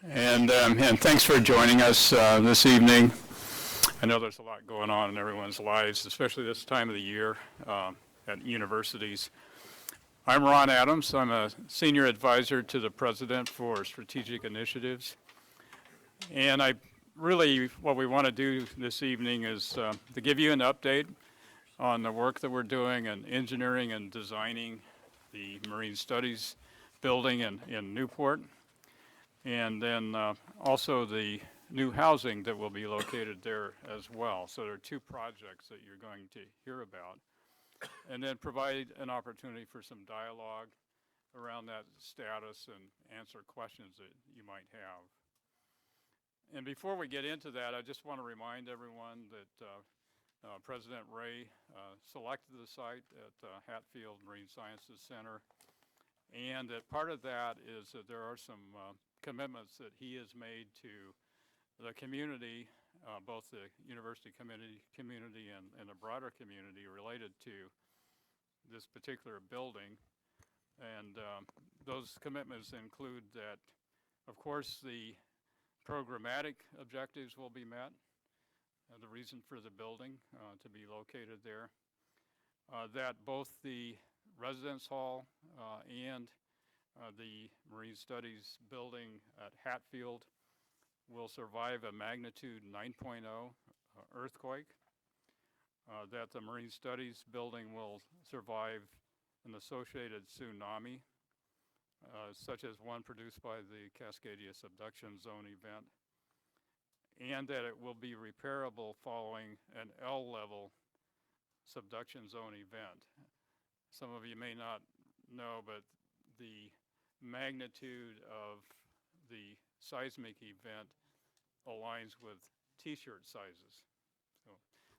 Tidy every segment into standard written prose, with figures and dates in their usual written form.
And thanks for joining us this evening. I know there's a lot going on in everyone's lives, especially this time of the year at universities. I'm Ron Adams. I'm a senior advisor to the president for strategic initiatives. And what we want to do this evening is to give you an update on the work that we're doing in engineering and designing the Marine Studies building in Newport. And then also the new housing that will be located there as well. So there are two projects that you're going to hear about. And then provide an opportunity for some dialogue around that status and answer questions that you might have. And before we get into that, I just want to remind everyone that President Ray selected the site at Hatfield Marine Sciences Center. And that part of that is that there are some commitments that he has made to the community, both the university community and the broader community related to this particular building. And those commitments include that, of course, the programmatic objectives will be met, the reason for the building to be located there, that both the residence hall and the Marine Studies building at Hatfield will survive a magnitude 9.0 earthquake, that the Marine Studies building will survive an associated tsunami, such as one produced by the Cascadia Subduction Zone event, and that it will be repairable following an L-level subduction zone event. Some of you may not know, but the magnitude of the seismic event aligns with t-shirt sizes.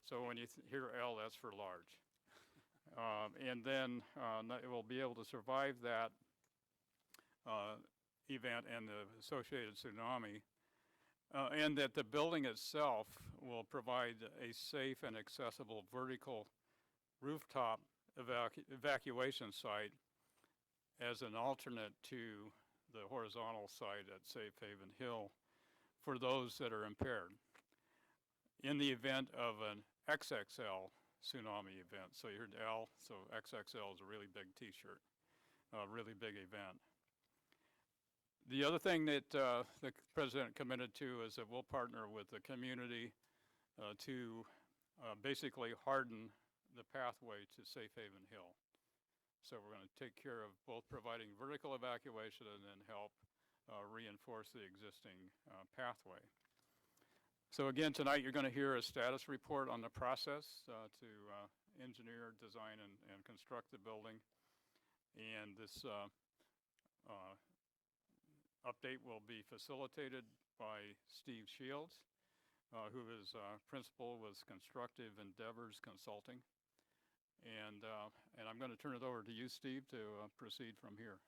So when you hear L, that's for large. And then it will be able to survive that event and the associated tsunami, and that the building itself will provide a safe and accessible vertical rooftop evacuation site as an alternate to the horizontal site at Safe Haven Hill for those that are impaired in the event of an XXL tsunami event. So you heard L, so XXL is a really big t-shirt, a really big event. The other thing that the president committed to is that we'll partner with the community to basically harden the pathway to Safe Haven Hill. So we're going to take care of both providing vertical evacuation and then help reinforce the existing pathway. So again, tonight you're going to hear a status report on the process to engineer, design, and construct the building. And this update will be facilitated by Steve Shields, who is principal with Constructive Endeavors Consulting. And I'm going to turn it over to you, Steve, to proceed from here.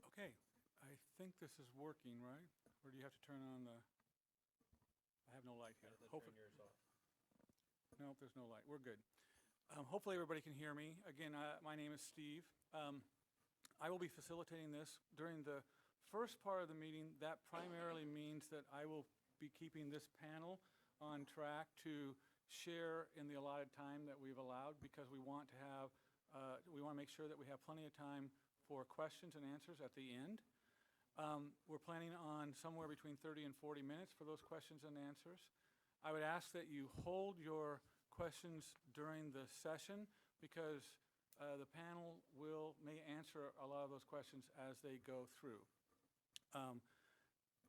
Okay, I think this is working, right? Or do you have to turn on the? I have no light here. Hopefully, turn yours off. No, there's no light. We're good. Hopefully, everybody can hear me. Again, my name is Steve. I will be facilitating this during the first part of the meeting. That primarily means that I will be keeping this panel on track to share in the allotted time that we've allowed, because we want to have, we want to make sure that we have plenty of time for questions and answers at the end. We're planning on somewhere between 30 and 40 minutes for those questions and answers. I would ask that you hold your questions during the session, because the panel may answer a lot of those questions as they go through.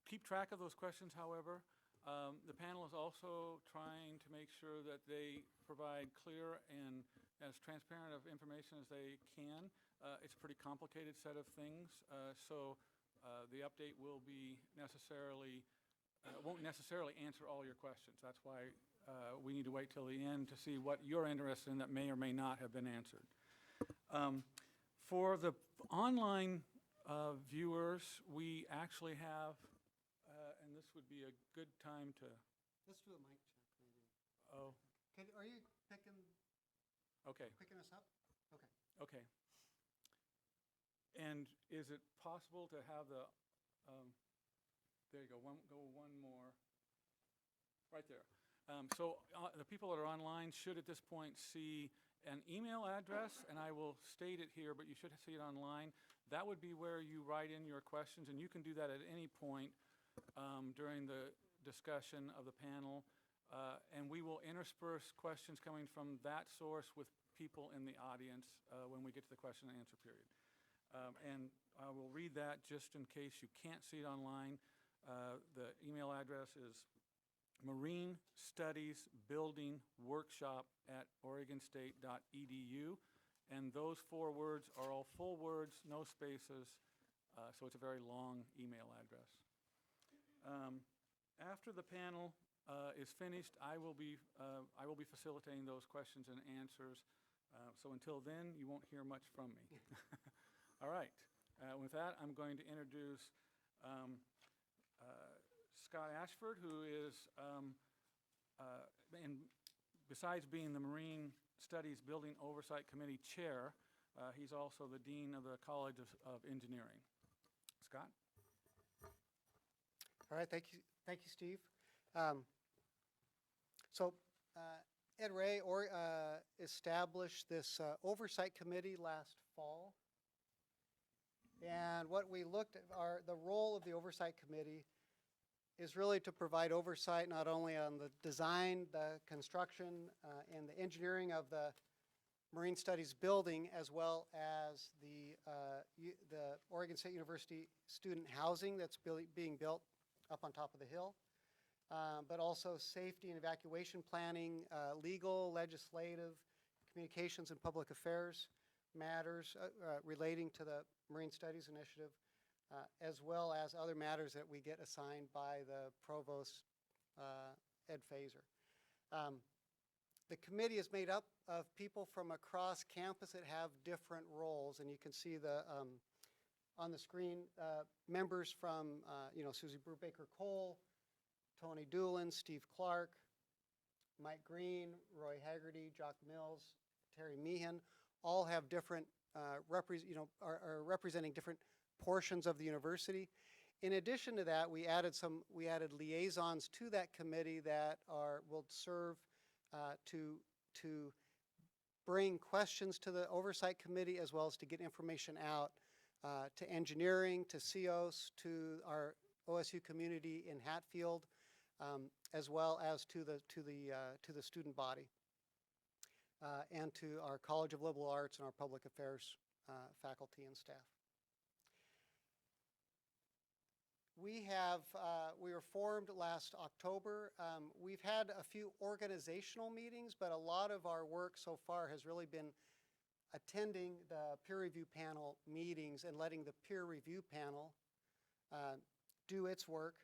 Keep track of those questions, however. The panel is also trying to make sure that they provide clear and as transparent of information as they can. It's a pretty complicated set of things, so the update will be won't necessarily answer all your questions. That's why we need to wait till the end to see what you're interested in that may or may not have been answered. For the online viewers, we actually have, and this would be a good time to. Let's do a mic check, maybe. Oh. Are you picking? Okay. Picking us up? Okay. Okay. And is it possible to have the, there you go, one more, right there. So the people that are online should at this point see an email address, and I will state it here, but you should see it online. That would be where you write in your questions, and you can do that at any point during the discussion of the panel. And we will intersperse questions coming from that source with people in the audience when we get to the question and answer period. And I will read that just in case you can't see it online. The email address is marinestudiesbuildingworkshop@oregonstate.edu. And those 4 words are all full words, no spaces, so it's a very long email address. After the panel is finished, I will be facilitating those questions and answers. So until then, you won't hear much from me. All right. With that, I'm going to introduce Scott Ashford, who is, besides being the Marine Studies Building Oversight Committee Chair, he's also the Dean of the College of Engineering. Scott? All right, thank you, Steve. Ed Ray established this oversight committee last fall. And what we looked at, the role of the oversight committee is really to provide oversight not only on the design, the construction, and the engineering of the Marine Studies building, as well as the Oregon State University student housing that's being built up on top of the hill, but also safety and evacuation planning, legal, legislative, communications and public affairs matters relating to the Marine Studies Initiative, as well as other matters that we get assigned by the provost, Ed Fazer. The committee is made up of people from across campus that have different roles, and you can see on the screen members from Susie Brubaker-Cole, Tony Doolin, Steve Clark, Mike Green, Roy Haggerty, Jock Mills, Terry Meehan, all have different are representing different portions of the university. In addition to that, we added liaisons to that committee that will serve to bring questions to the oversight committee, as well as to get information out to engineering, to CEOs, to our OSU community in Hatfield, as well as to the student body, and to our College of Liberal Arts and our public affairs faculty and staff. We were formed last October. We've had a few organizational meetings, but a lot of our work so far has really been attending the peer review panel meetings and letting the peer review panel do its work.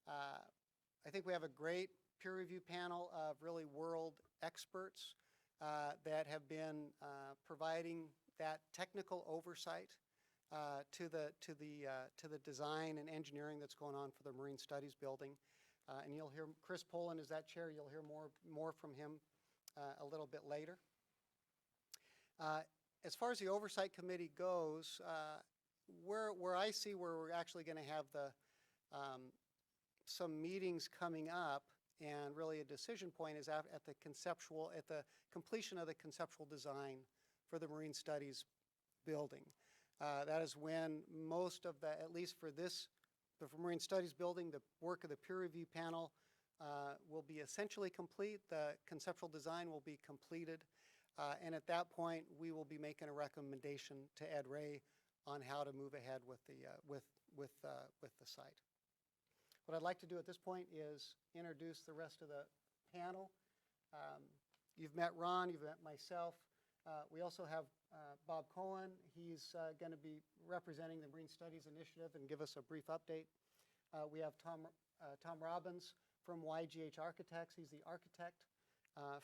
I think we have a great peer review panel of really world experts that have been providing that technical oversight to the design and engineering that's going on for the Marine Studies building. And you'll hear Chris Poland is that chair. You'll hear more from him a little bit later. As far as the oversight committee goes, where I see where we're actually going to have some meetings coming up, and really a decision point is at the completion of the conceptual design for the Marine Studies building. That is when most of at least for the Marine Studies building, the work of the peer review panel will be essentially complete. The conceptual design will be completed. And at that point, we will be making a recommendation to Ed Ray on how to move ahead with the site. What I'd like to do at this point is introduce the rest of the panel. You've met Ron, you've met myself. We also have Bob Cohen. He's going to be representing the Marine Studies Initiative and give us a brief update. We have Tom Robbins from YGH Architects. He's the architect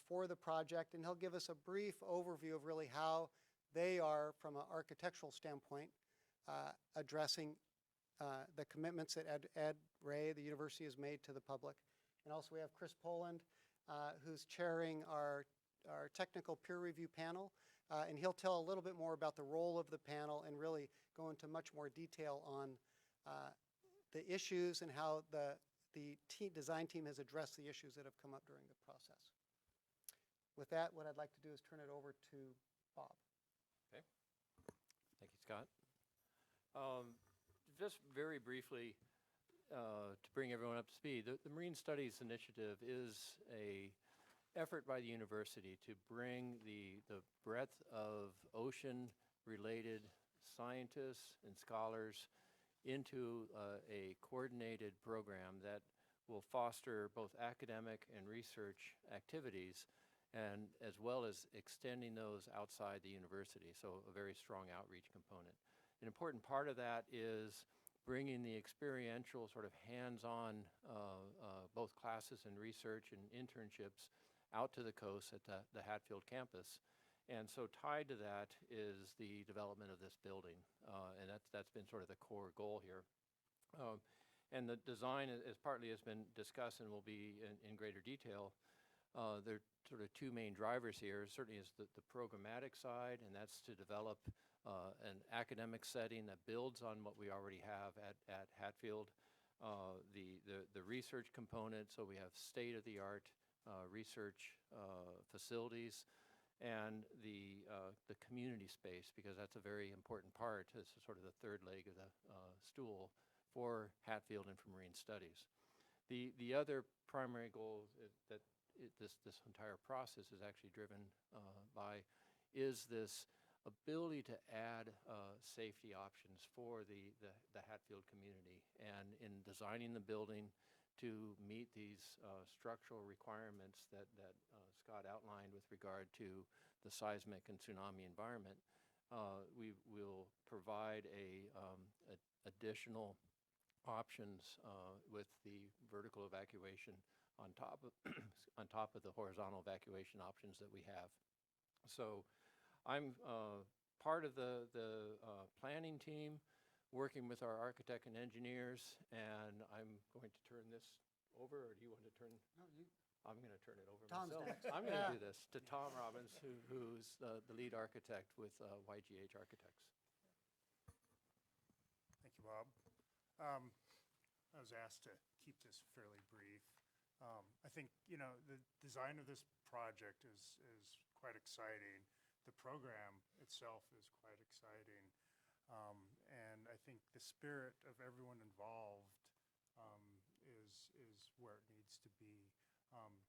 for the project, and he'll give us a brief overview of really how they are, from an architectural standpoint, addressing the commitments that Ed Ray, the university, has made to the public. And also we have Chris Poland, who's chairing our technical peer review panel. and he'll tell a little bit more about the role of the panel and really go into much more detail on the issues and how the design team has addressed the issues that have come up during the process. With that, what I'd like to do is turn it over to Bob. Okay. Thank you, Scott. Just very briefly, to bring everyone up to speed, the Marine Studies Initiative is a effort by the university to bring the breadth of ocean-related scientists and scholars into a coordinated program that will foster both academic and research activities, and as well as extending those outside the university, so a very strong outreach component. An important part of that is bringing the experiential sort of hands-on both classes and research and internships out to the coast at the Hatfield campus. And so tied to that is the development of this building, and that's been sort of the core goal here. And the design is partly has been discussed and will be in greater detail. There are sort of two main drivers here. Certainly is the programmatic side, and that's to develop an academic setting that builds on what we already have at Hatfield. The research component, so we have state-of-the-art research facilities, and the community space, because that's a very important part. It's sort of the third leg of the stool for Hatfield and for Marine Studies. The other primary goal that this entire process is actually driven by is this ability to add safety options for the Hatfield community. And in designing the building to meet these structural requirements that Scott outlined with regard to the seismic and tsunami environment, we will provide additional options with the vertical evacuation on top of the horizontal evacuation options that we have. So I'm part of the planning team, working with our architect and engineers, and I'm going to turn this over, or do you want to turn? No, you. I'm going to turn it over Tom's myself. next. I'm going to do this to Tom Robbins, who's the lead architect with YGH Architects. Thank you, Bob. I was asked to keep this fairly brief. I think, you know, the design of this project is quite exciting. The program itself is quite exciting. And I think the spirit of everyone involved is where it needs to be.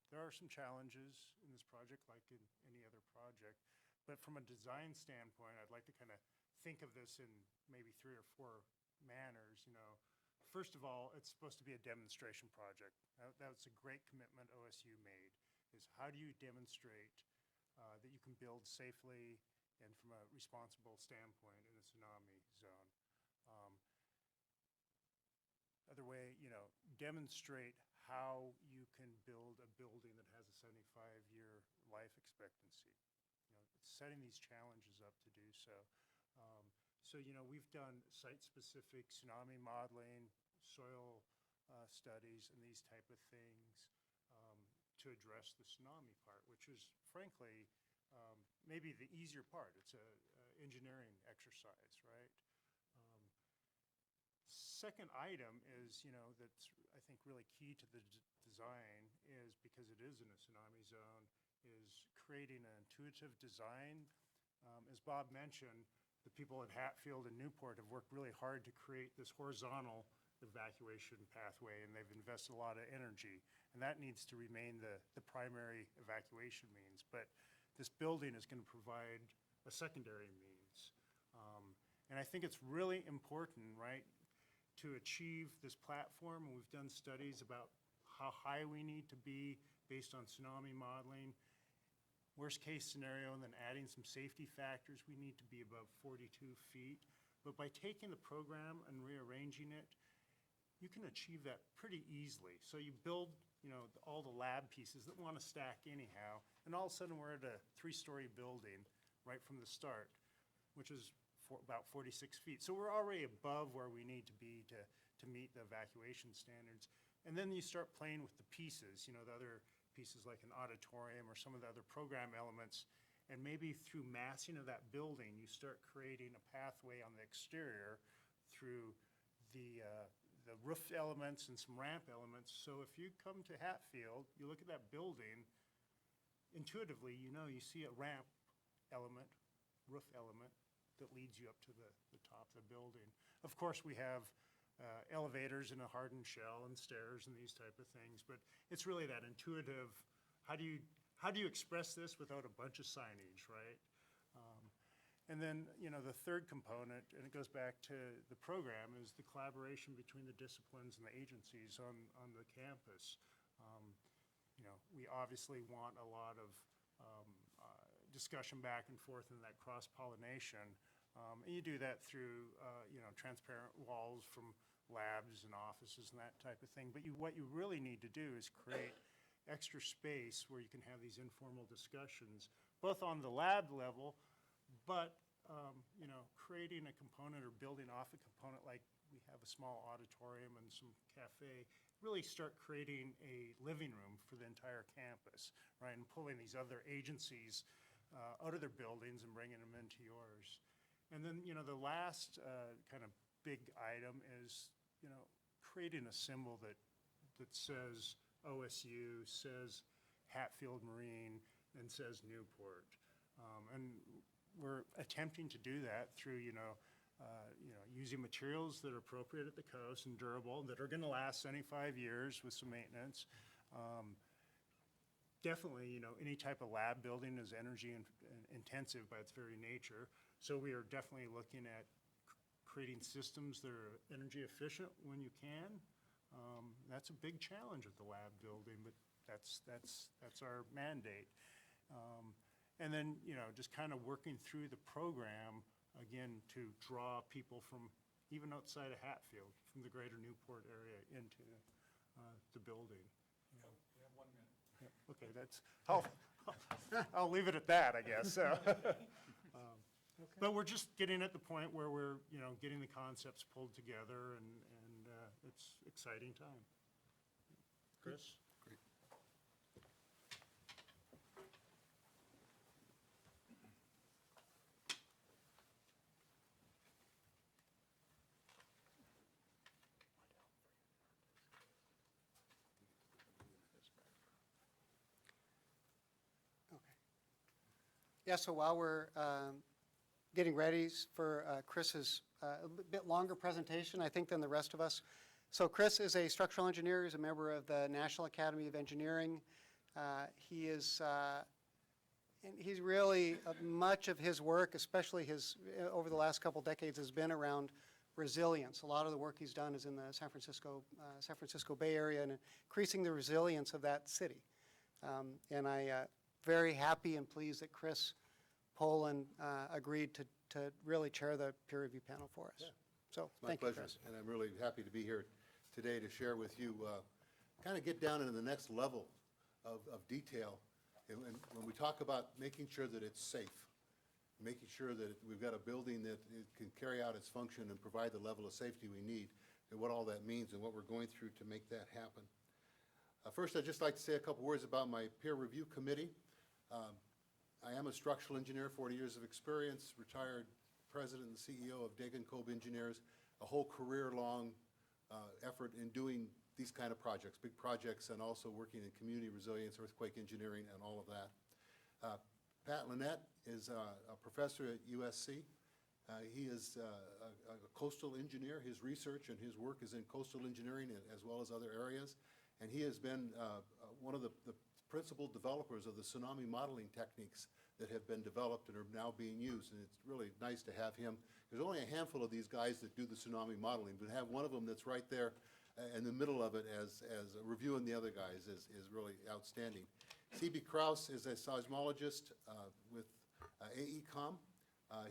There are some challenges in this project, like in any other project, but from a design standpoint, I'd like to kind of think of this in maybe 3 or 4 manners. You know, first of all, it's supposed to be a demonstration project. That's a great commitment OSU made, is how do you demonstrate that you can build safely and from a responsible standpoint in a tsunami zone. Other way, you know, demonstrate how you can build a building that has a 75-year life expectancy. You know, setting these challenges up to do so. So, you know, we've done site-specific tsunami modeling, soil studies, and these type of things to address the tsunami part, which is, frankly, maybe the easier part. It's a engineering exercise, right? Second item is, you know, that's I think really key to the design is, because it is in a tsunami zone, is creating an intuitive design. As Bob mentioned, the people at Hatfield and Newport have worked really hard to create this horizontal evacuation pathway, and they've invested a lot of energy, and that needs to remain the primary evacuation means. But this building is going to provide a secondary means. And I think it's really important, right, to achieve this platform. We've done studies about how high we need to be based on tsunami modeling. Worst case scenario, and then adding some safety factors, we need to be above 42 feet. But by taking the program and rearranging it, you can achieve that pretty easily. So you build, you know, all the lab pieces that want to stack anyhow, and all of a sudden we're at a 3-story building right from the start, which is about 46 feet. So we're already above where we need to be to meet the evacuation standards. And then you start playing with the pieces, you know, the other pieces like an auditorium or some of the other program elements, And maybe through massing of that building, you start creating a pathway on the exterior through the roof elements and some ramp elements. So if you come to Hatfield, you look at that building, intuitively, you know, you see a ramp element, roof element that leads you up to the top of the building. Of course, we have elevators in a hardened shell and stairs and these type of things, but it's really that intuitive, how do you express this without a bunch of signage, right? And then, you know, the third component, and it goes back to the program, is the collaboration between the disciplines and the agencies on the campus. You know, we obviously want a lot of discussion back and forth and that cross-pollination. And you do that through, you know, transparent walls from labs and offices and that type of thing. But what you really need to do is create extra space where you can have these informal discussions, both on the lab level, but, you know, creating a component or building off a component like we have a small auditorium and some cafe, really start creating a living room for the entire campus, right? And pulling these other agencies out of their buildings and bringing them into yours. And then, you know, the last kind of big item is, you know, creating a symbol that says OSU, says Hatfield Marine, and says Newport. And we're attempting to do that through, you know, using materials that are appropriate at the coast and durable, that are gonna last 75 years with some maintenance. Definitely, you know, any type of lab building is energy intensive by its very nature. So we are definitely looking at creating systems that are energy efficient when you can. That's a big challenge with the lab building, but that's our mandate. And then, you know, just kind of working through the program, again, to draw people from even outside of Hatfield, from the greater Newport area into the building. We have 1 minute. Yeah, okay, that's, I'll leave it at that, I guess, so. But we're just getting at the point where we're, you know, getting the concepts pulled together, and it's exciting time. Chris? Great. Yeah, so while we're getting ready for Chris's a bit longer presentation, I think, than the rest of us. So Chris is a structural engineer. He's a member of the National Academy of Engineering. He's really, much of his work, especially over the last couple decades, has been around resilience. A lot of the work he's done is in the San Francisco Bay Area, and increasing the resilience of that city. And I very happy and pleased that Chris Poland agreed to really chair the peer review panel for us. Yeah. So My thank you, pleasure, Chris. and I'm really happy to be here today to share with you, kind of get down into the next level of detail. And when we talk about making sure that it's safe, making sure that we've got a building that it can carry out its function and provide the level of safety we need, and what all that means and what we're going through to make that happen. First, I'd just like to say a couple words about my peer review committee. I am a structural engineer, 40 years of experience, retired president and CEO of Dagan Cove Engineers, a whole career-long effort in doing these kind of projects, big projects, and also working in community resilience, earthquake engineering, and all of that. Pat Lynette is a professor at USC. He is a coastal engineer. His research and his work is in coastal engineering as well as other areas. And he has been one of the principal developers of the tsunami modeling techniques that have been developed and are now being used. And it's really nice to have him. There's only a handful of these guys that do the tsunami modeling, but have one of them that's right there in the middle of it as reviewing the other guys is really outstanding. C.B. Krause is a seismologist with AECOM.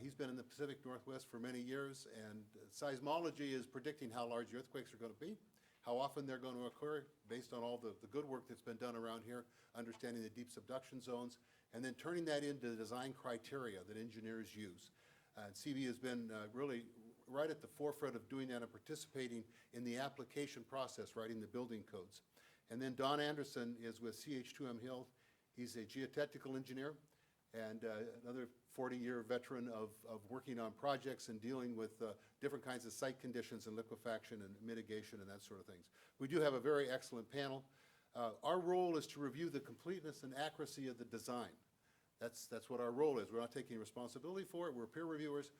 He's been in the Pacific Northwest for many years, and seismology is predicting how large the earthquakes are going to be, how often they're going to occur based on all the good work that's been done around here, understanding the deep subduction zones, and then turning that into the design criteria that engineers use. And CB has been really right at the forefront of doing that and participating in the application process, writing the building codes. And then Don Anderson is with CH2M Hill. He's a geotechnical engineer, and another 40-year veteran of working on projects and dealing with different kinds of site conditions and liquefaction and mitigation and that sort of things. We do have a very excellent panel. Our role is to review the completeness and accuracy of the design. That's what our role is. We're not taking responsibility for it. We're peer reviewers.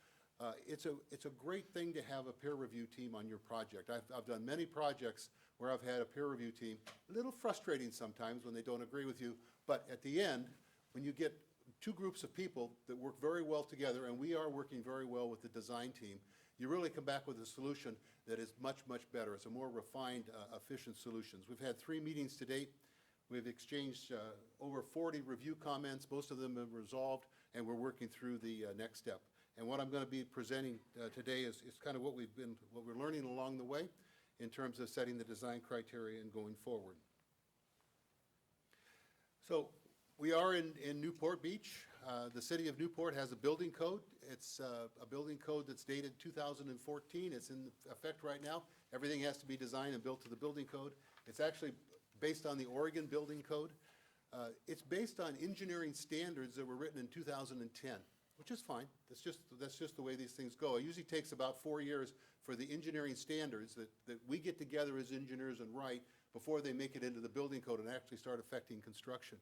It's a great thing to have a peer review team on your project. I've done many projects where I've had a peer review team. A little frustrating sometimes when they don't agree with you, but at the end, when you get two groups of people that work very well together, and we are working very well with the design team, you really come back with a solution that is much, much better. It's a more refined, efficient solutions. We've had 3 meetings to date. We've exchanged over 40 review comments. Most of them have resolved, and we're working through the next step. And what I'm going to be presenting today is kind of what we're learning along the way in terms of setting the design criteria and going forward. So we are in Newport Beach. The city of Newport has a building code. It's a building code that's dated 2014. It's in effect right now. Everything has to be designed and built to the building code. It's actually based on the Oregon Building Code. It's based on engineering standards that were written in 2010, which is fine. That's just the way these things go. It usually takes about 4 years for the engineering standards that we get together as engineers and write before they make it into the building code and actually start affecting construction.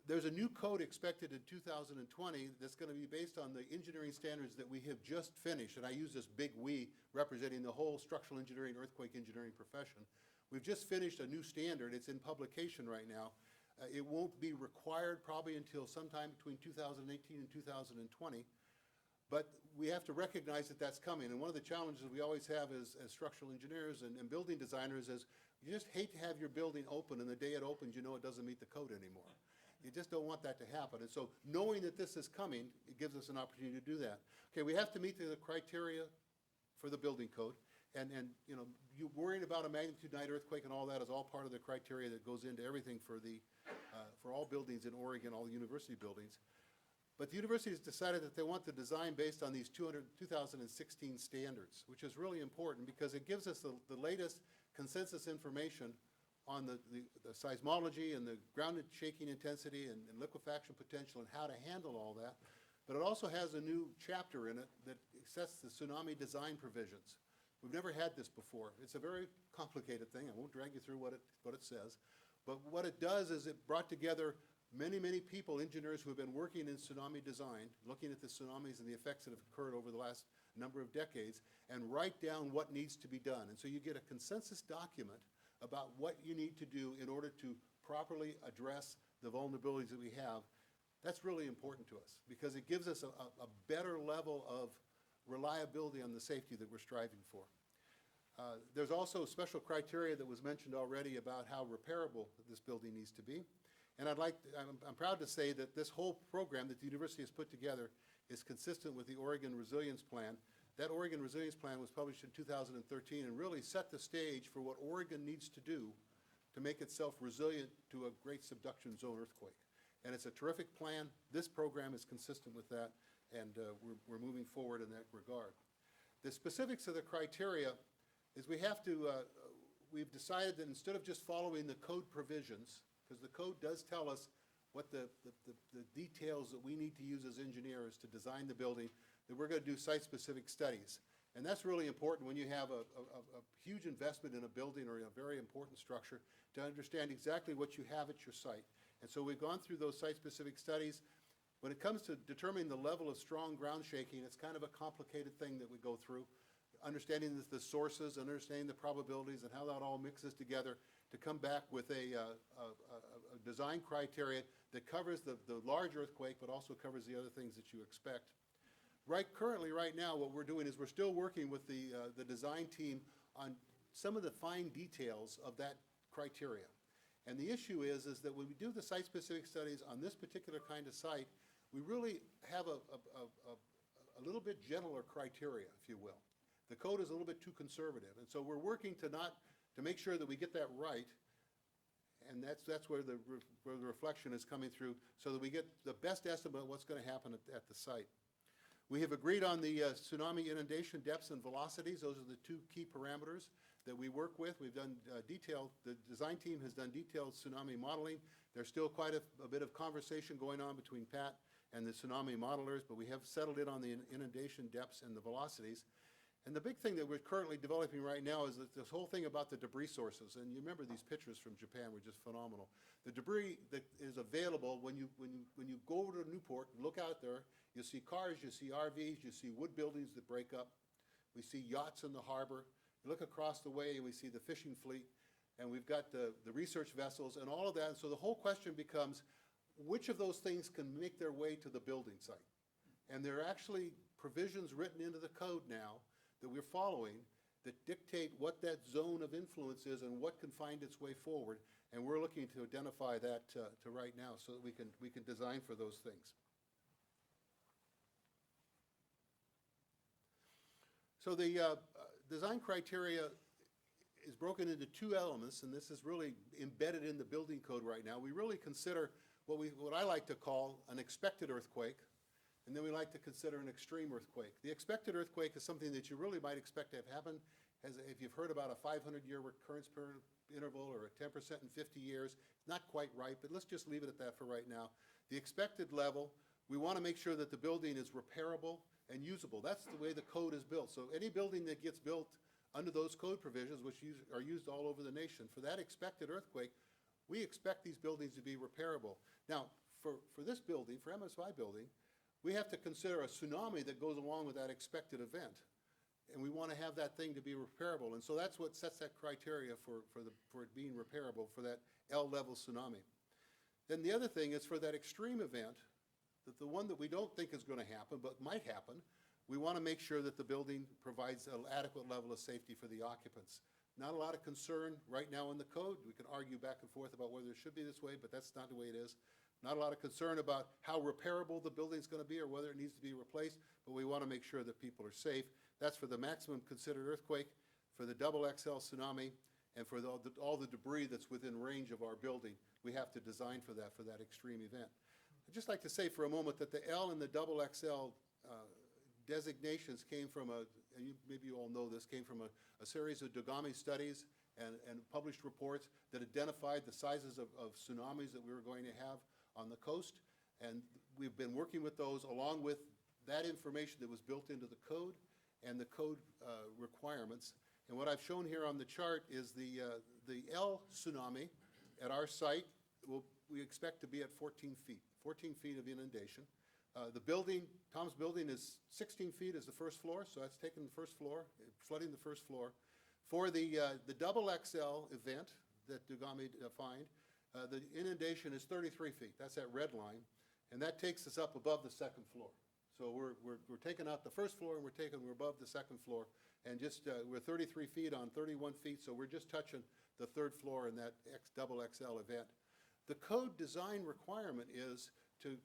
There's a new code expected in 2020 that's going to be based on the engineering standards that we have just finished, and I use this big "we" representing the whole structural engineering, earthquake engineering profession. We've just finished a new standard. It's in publication right now. It won't be required probably until sometime between 2018 and 2020, but we have to recognize that that's coming. And one of the challenges we always have as structural engineers and building designers is you just hate to have your building open, and the day it opens, you know it doesn't meet the code anymore. You just don't want that to happen. And so knowing that this is coming, it gives us an opportunity to do that. Okay, we have to meet the criteria for the building code. And you know, you worrying about a magnitude 9 earthquake and all that is all part of the criteria that goes into everything for all buildings in Oregon, all the university buildings. But the university has decided that they want the design based on these 2016 standards, which is really important because it gives us the latest consensus information on the seismology and the ground shaking intensity and liquefaction potential and how to handle all that. But it also has a new chapter in it that sets the tsunami design provisions. We've never had this before. It's a very complicated thing. I won't drag you through what it says. But what it does is it brought together many, many people, engineers who have been working in tsunami design, looking at the tsunamis and the effects that have occurred over the last number of decades, and write down what needs to be done. And so you get a consensus document about what you need to do in order to properly address the vulnerabilities that we have. That's really important to us because it gives us a better level of reliability on the safety that we're striving for. There's also special criteria that was mentioned already about how repairable this building needs to be. And I'm proud to say that this whole program that the university has put together is consistent with the Oregon Resilience Plan. That Oregon Resilience Plan was published in 2013 and really set the stage for what Oregon needs to do to make itself resilient to a great subduction zone earthquake. And it's a terrific plan. This program is consistent with that, and we're moving forward in that regard. The specifics of the criteria is we've decided that instead of just following the code provisions, because the code does tell us what the details that we need to use as engineers to design the building, that we're going to do site-specific studies. And that's really important when you have a huge investment in a building or in a very important structure to understand exactly what you have at your site. And so we've gone through those site-specific studies. When it comes to determining the level of strong ground shaking, it's kind of a complicated thing that we go through. Understanding the sources, understanding the probabilities, and how that all mixes together to come back with a design criteria that covers the large earthquake, but also covers the other things that you expect. Currently, right now, what we're doing is we're still working with the design team on some of the fine details of that criteria. And the issue is that when we do the site-specific studies on this particular kind of site, we really have a little bit gentler criteria, if you will. The code is a little bit too conservative, and so we're working to make sure that we get that right, and that's where the reflection is coming through, so that we get the best estimate of what's going to happen at the site. We have agreed on the tsunami inundation depths and velocities. Those are the two key parameters that we work with. We've done the design team has done detailed tsunami modeling. There's still quite a bit of conversation going on between Pat and the tsunami modelers, but we have settled in on the inundation depths and the velocities. And the big thing that we're currently developing right now is this whole thing about the debris sources. And you remember these pictures from Japan were just phenomenal. The debris that is available when you go over to Newport and look out there, you see cars, you see RVs, you see wood buildings that break up. We see yachts in the harbor. You look across the way and we see the fishing fleet. And we've got the research vessels and all of that. And so the whole question becomes, which of those things can make their way to the building site? And there are actually provisions written into the code now that we're following that dictate what that zone of influence is and what can find its way forward. And we're looking to identify that to right now so that we can design for those things. So the design criteria is broken into two elements, and this is really embedded in the building code right now. We really consider what I like to call an expected earthquake, and then we like to consider an extreme earthquake. The expected earthquake is something that you really might expect to have happen. If you've heard about a 500-year recurrence interval or a 10% in 50 years, not quite right, but let's just leave it at that for right now. The expected level, we want to make sure that the building is repairable and usable. That's the way the code is built. So any building that gets built under those code provisions, which are used all over the nation, for that expected earthquake, we expect these buildings to be repairable. Now, for this building, for MSY building, we have to consider a tsunami that goes along with that expected event. And we want to have that thing to be repairable. And so that's what sets that criteria for it being repairable for that L-level tsunami. Then the other thing is for that extreme event, that the one that we don't think is going to happen but might happen, we want to make sure that the building provides an adequate level of safety for the occupants. Not a lot of concern right now in the code. We can argue back and forth about whether it should be this way, but that's not the way it is. Not a lot of concern about how repairable the building's going to be or whether it needs to be replaced, but we want to make sure that people are safe. That's for the maximum considered earthquake, for the double XL tsunami, and for all the debris that's within range of our building. We have to design for that extreme event. I'd just like to say for a moment that the L and the double XL designations came from and maybe you all know this, came from a series of Dogami studies and published reports that identified the sizes of tsunamis that we were going to have on the coast. And we've been working with those along with that information that was built into the code and the code requirements. And what I've shown here on the chart is the L tsunami at our site, we expect to be at 14 feet, 14 feet of inundation. The building, Tom's building is 16 feet is the first floor, so that's taking the first floor, flooding the first floor. For the double XL event that Dogami defined, the inundation is 33 feet. That's that red line, and that takes us up above the second floor. So we're taking out the first floor and we're above the second floor, and just we're 33 feet on 31 feet, so we're just touching the third floor in that double XL event. The code design requirement is to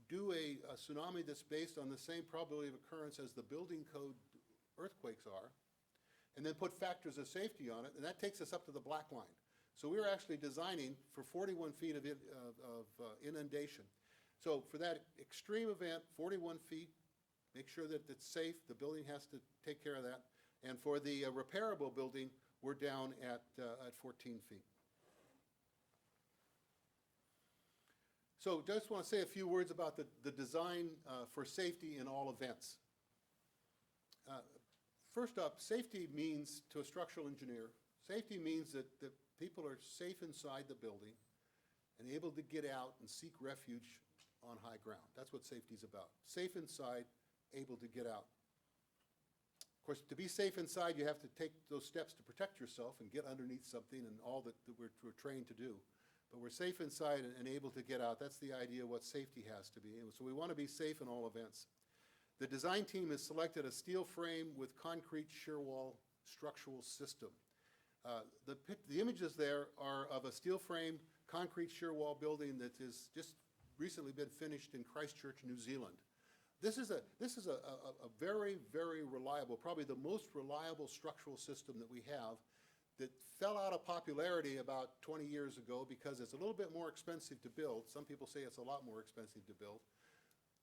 do a tsunami that's based on the same probability of occurrence as the building code earthquakes are, and then put factors of safety on it, and that takes us up to the black line. So we're actually designing for 41 feet of inundation. So for that extreme event, 41 feet, make sure that it's safe. The building has to take care of that. And for the repairable building, we're down at 14 feet. So just want to say a few words about the design for safety in all events. First up, safety means, to a structural engineer, safety means that people are safe inside the building and able to get out and seek refuge on high ground. That's what safety is about. Safe inside, able to get out. Of course, to be safe inside, you have to take those steps to protect yourself and get underneath something and all that we're trained to do. But we're safe inside and able to get out. That's the idea of what safety has to be. So we want to be safe in all events. The design team has selected a steel frame with concrete shear wall structural system. The images there are of a steel frame concrete shear wall building that has just recently been finished in Christchurch, New Zealand. This is a very, very reliable, probably the most reliable structural system that we have, that fell out of popularity about 20 years ago because it's a little bit more expensive to build. Some people say it's a lot more expensive to build,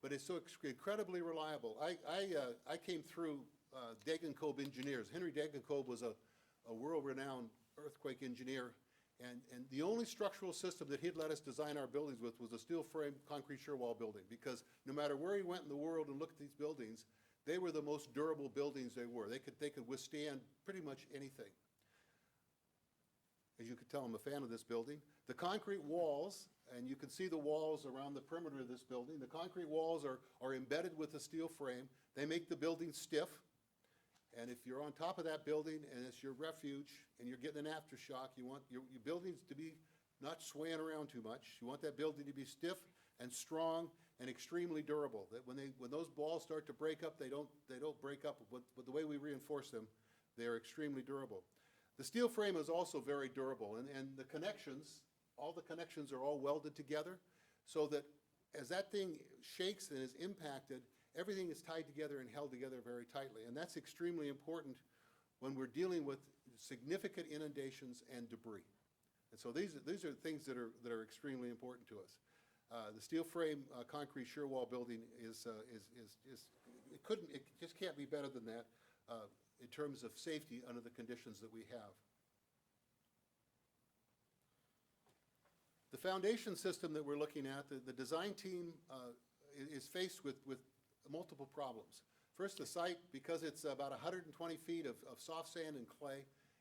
but it's so incredibly reliable. I came through Degenkolb Engineers. Henry Degenkolb was a a world-renowned earthquake engineer, and the only structural system that he'd let us design our buildings with was a steel frame concrete shear wall building, because no matter where he went in the world and looked at these buildings, they were the most durable buildings they were. They could withstand pretty much anything. As you could tell, I'm a fan of this building. The concrete walls, and you can see the walls around the perimeter of this building, the concrete walls are embedded with a steel frame. They make the building stiff. And if you're on top of that building and it's your refuge and you're getting an aftershock, you want your buildings to be not swaying around too much. You want that building to be stiff and strong and extremely durable. That when those walls start to break up, they don't break up. But the way we reinforce them, they're extremely durable. The steel frame is also very durable, and the connections, all the connections are all welded together, so that as that thing shakes and is impacted, everything is tied together and held together very tightly. And that's extremely important when we're dealing with significant inundations and debris. And so these are things that are extremely important to us. The steel frame concrete shear wall building it just can't be better than that in terms of safety under the conditions that we have. The foundation system that we're looking at, the design team is faced with multiple problems. First, the site, because it's about 120 feet of soft sand and clay,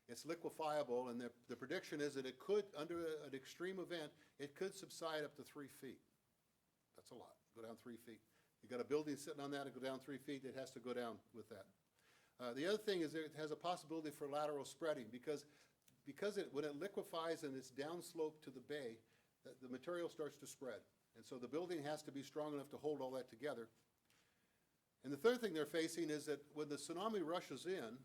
it's liquefiable, and the prediction is that it could, under an extreme event, it could subside up to 3 feet. That's a lot, go down 3 feet. You got a building sitting on that and go down 3 feet, it has to go down with that. The other thing is it has a possibility for lateral spreading, because when it liquefies and it's downslope to the bay, the material starts to spread. And so the building has to be strong enough to hold all that together. And the third thing they're facing is that when the tsunami rushes in,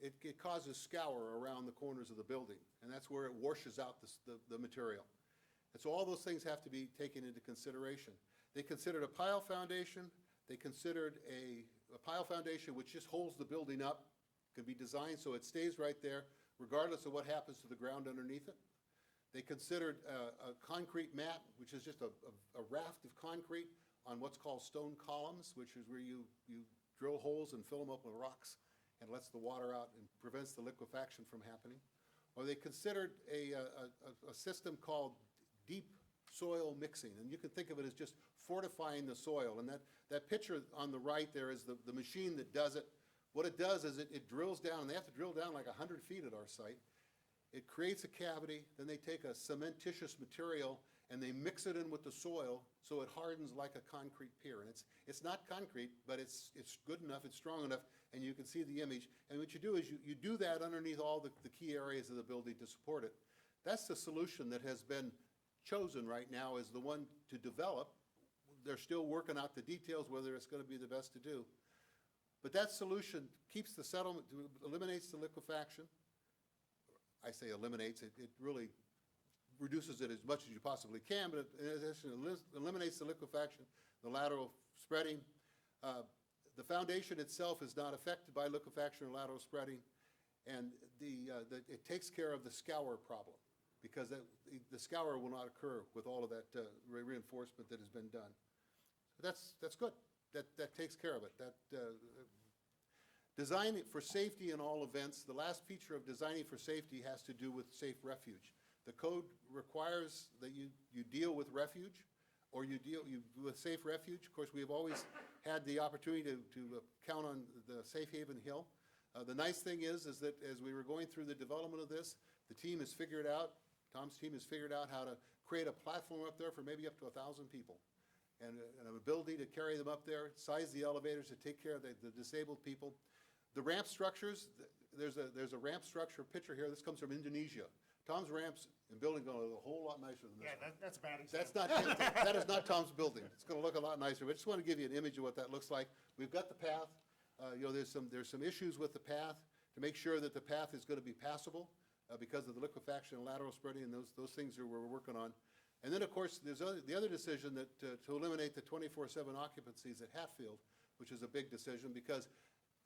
it causes scour around the corners of the building, and that's where it washes out the material. And so all those things have to be taken into consideration. They considered a pile foundation. They considered a pile foundation which just holds the building up, could be designed so it stays right there regardless of what happens to the ground underneath it. They considered a concrete mat, which is just a raft of concrete on what's called stone columns, which is where you drill holes and fill them up with rocks and lets the water out and prevents the liquefaction from happening. Or they considered a system called deep soil mixing, and you can think of it as just fortifying the soil. And that picture on the right there is the machine that does it. What it does is it drills down, and they have to drill down like 100 feet at our site. It creates a cavity, then they take a cementitious material and they mix it in with the soil so it hardens like a concrete pier. And it's not concrete, but it's good enough, it's strong enough, and you can see the image. And what you do is you do that underneath all the key areas of the building to support it. That's the solution that has been chosen right now as the one to develop. They're still working out the details, whether it's going to be the best to do. But that solution keeps the settlement, eliminates the liquefaction. I say eliminates, it really reduces it as much as you possibly can, but it eliminates the liquefaction, the lateral spreading. The foundation itself is not affected by liquefaction or lateral spreading, and it takes care of the scour problem, because the scour will not occur with all of that reinforcement that has been done. That's good. That takes care of it. Design it for safety in all events. The last feature of designing for safety has to do with safe refuge. The code requires that you deal with refuge, or you deal with safe refuge. Of course, we've always had the opportunity to count on the Safe Haven Hill. The nice thing is that as we were going through the development of this, the team has figured out, Tom's team has figured out how to create a platform up there for maybe up to 1,000 people. And an ability to carry them up there, size the elevators to take care of the disabled people. The ramp structures, there's a ramp structure picture here. This comes from Indonesia. Tom's ramps and building going to look a whole lot nicer than this one. That's a bad example. That is not Tom's building. It's going to look a lot nicer. But I just want to give you an image of what that looks like. We've got the path. There's some issues with the path to make sure that the path is going to be passable because of the liquefaction and lateral spreading, and those things are we're working on. And then, of course, there's the other decision that to eliminate the 24/7 occupancies at Hatfield, which is a big decision, because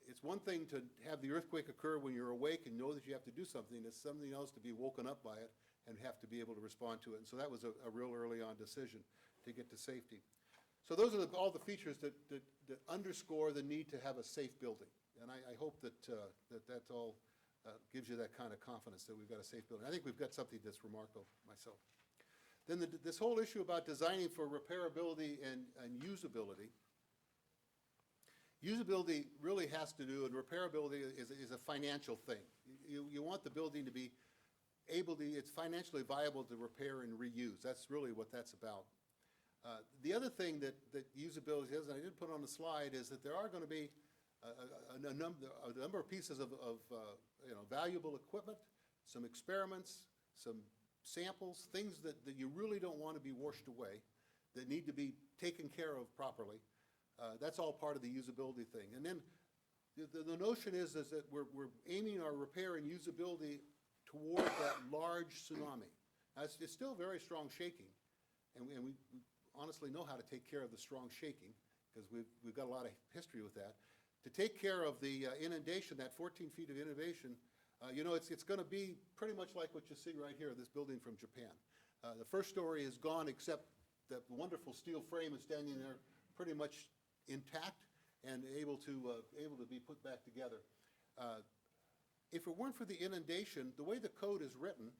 it's one thing to have the earthquake occur when you're awake and know that you have to do something. It's something else to be woken up by it and have to be able to respond to it. And so that was a real early on decision to get to safety. So those are all the features that underscore the need to have a safe building. And I hope that that's all gives you that kind of confidence that we've got a safe building. I think we've got something that's remarkable myself. Then this whole issue about designing for repairability and usability. Usability really has to do, and repairability is a financial thing. You want the building to be able to, it's financially viable to repair and reuse. That's really what that's about. The other thing that usability is, and I didn't put on the slide, is that there are going to be a number of pieces of valuable equipment, some experiments, some samples, things that you really don't want to be washed away, that need to be taken care of properly. That's all part of the usability thing. And then the notion is that we're aiming our repair and usability toward that large tsunami. Now, it's still very strong shaking, and we honestly know how to take care of the strong shaking, because we've got a lot of history with that. To take care of the inundation, that 14 feet of inundation, it's going to be pretty much like what you see right here, this building from Japan. The first story is gone, except that wonderful steel frame is standing there pretty much intact and able to be put back together. If it weren't for the inundation, the way the code is written,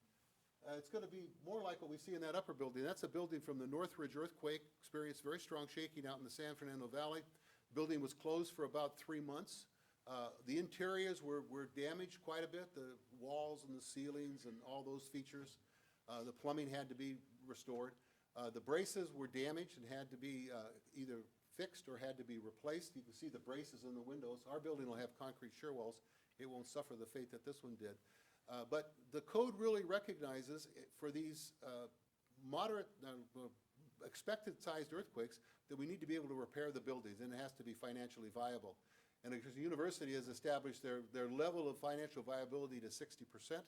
it's going to be more like what we see in that upper building. That's a building from the Northridge earthquake, experienced very strong shaking out in the San Fernando Valley. The building was closed for about 3 months. The interiors were damaged quite a bit, the walls and the ceilings and all those features. The plumbing had to be restored. The braces were damaged and had to be either fixed or had to be replaced. You can see the braces in the windows. Our building will have concrete shear walls. It won't suffer the fate that this one did. But the code really recognizes for these moderate, expected sized earthquakes that we need to be able to repair the buildings, and it has to be financially viable. And because the university has established their level of financial viability to 60%.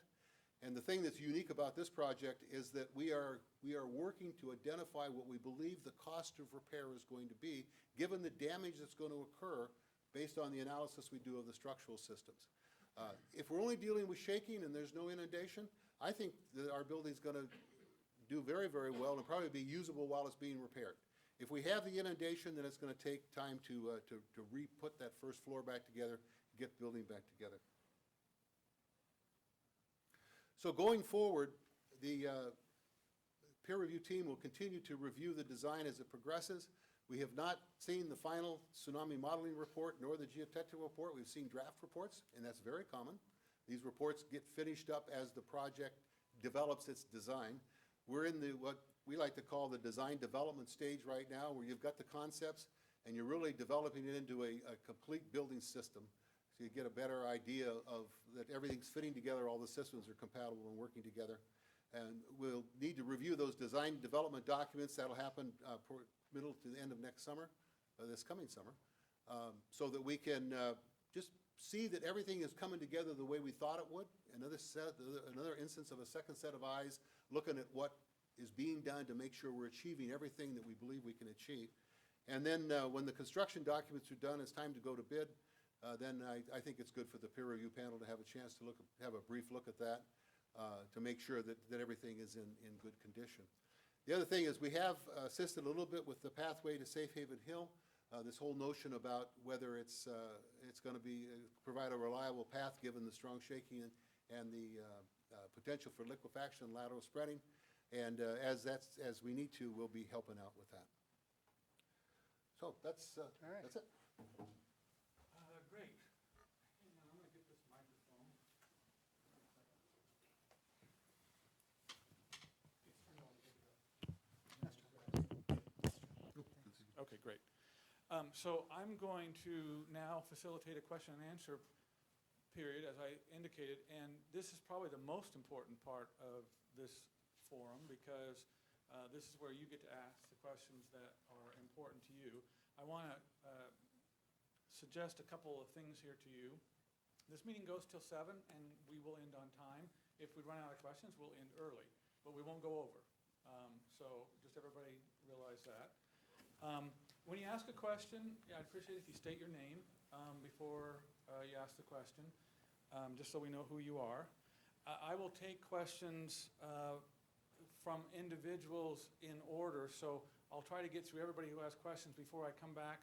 And the thing that's unique about this project is that we are working to identify what we believe the cost of repair is going to be, given the damage that's going to occur based on the analysis we do of the structural systems. If we're only dealing with shaking and there's no inundation, I think that our building's going to do very, very well and probably be usable while it's being repaired. If we have the inundation, then it's going to take time to re-put that first floor back together, get the building back together. So going forward, the peer review team will continue to review the design as it progresses. We have not seen the final tsunami modeling report nor the geotechnical report. We've seen draft reports, and that's very common. These reports get finished up as the project develops its design. We're in what we like to call the design development stage right now, where you've got the concepts and you're really developing it into a complete building system. So you get a better idea of that everything's fitting together, all the systems are compatible and working together. And we'll need to review those design development documents. That'll happen middle to the end of next summer, this coming summer, so that we can just see that everything is coming together the way we thought it would. Another instance of a second set of eyes looking at what is being done to make sure we're achieving everything that we believe we can achieve. And then when the construction documents are done, it's time to go to bid. Then I think it's good for the peer review panel to have a chance to have a brief look at that to make sure that everything is in good condition. The other thing is we have assisted a little bit with the pathway to Safe Haven Hill. This whole notion about whether it's going to provide a reliable path given the strong shaking and the potential for liquefaction and lateral spreading. And as we need to, we'll be helping out with that. So that's it. Great. Hang on, I'm going to get this microphone. Okay, great. So I'm going to now facilitate a question and answer period, as I indicated, and this is probably the most important part of this forum, because this is where you get to ask the questions that are important to you. I want to suggest a couple of things here to you. This meeting goes till 7, and we will end on time. If we run out of questions, we'll end early, but we won't go over. So just everybody realize that. When you ask a question, I'd appreciate if you state your name before you ask the question, just so we know who you are. I will take questions from individuals in order, so I'll try to get through everybody who has questions before I come back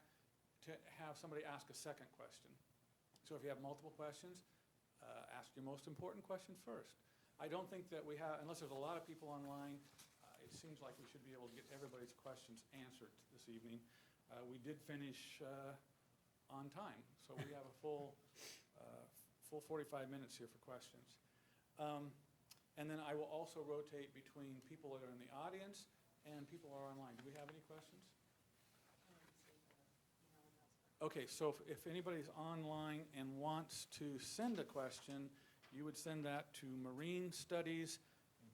to have somebody ask a second question. So if you have multiple questions, ask your most important question first. I don't think that we have, unless there's a lot of people online, it seems like we should be able to get everybody's questions answered this evening. We did finish on time, so we have a full 45 minutes here for questions. And then I will also rotate between people that are in the audience and people who are online. Do we have any questions? Okay, so if anybody's online and wants to send a question, you would send that to Marine Studies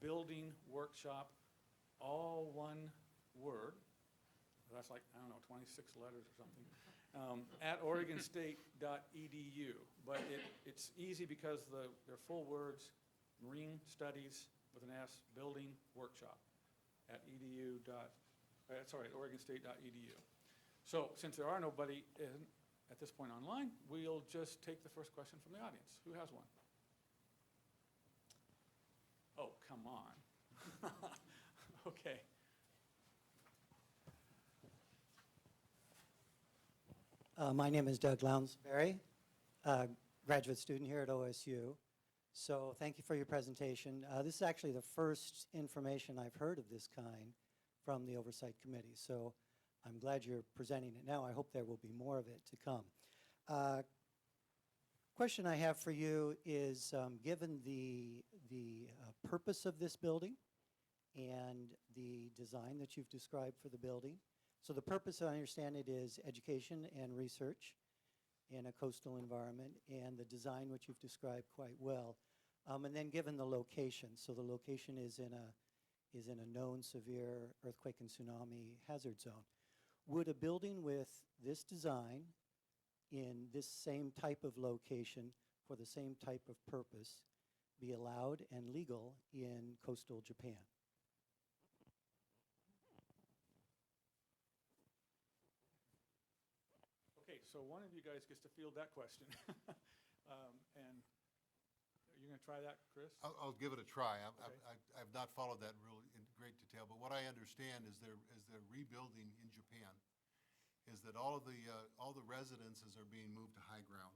Building Workshop, all one word. That's like, I don't know, 26 letters or something, at oregonstate.edu. But it's easy because they're full words, Marine Studies with an S, Building Workshop at oregonstate.edu. So since there are nobody at this point online, we'll just take the first question from the audience. Who has one? Oh, come on. Okay. My name is Doug Lounsbury, graduate student here at OSU. So thank you for your presentation. This is actually the first information I've heard of this kind from the Oversight Committee. So I'm glad you're presenting it now. I hope there will be more of it to come. Question I have for you is, given the purpose of this building and the design that you've described for the building, so the purpose, I understand it, is education and research in a coastal environment, and the design, which you've described quite well. And then given the location, so the location is in a known severe earthquake and tsunami hazard zone. Would a building with this design in this same type of location for the same type of purpose be allowed and legal in coastal Japan? Okay, so one of you guys gets to field that question. And are you going to try that, Chris? I'll give it a try. Okay. I've not followed that really in great detail, but what I understand is they're rebuilding in Japan, is that all the residences are being moved to high ground,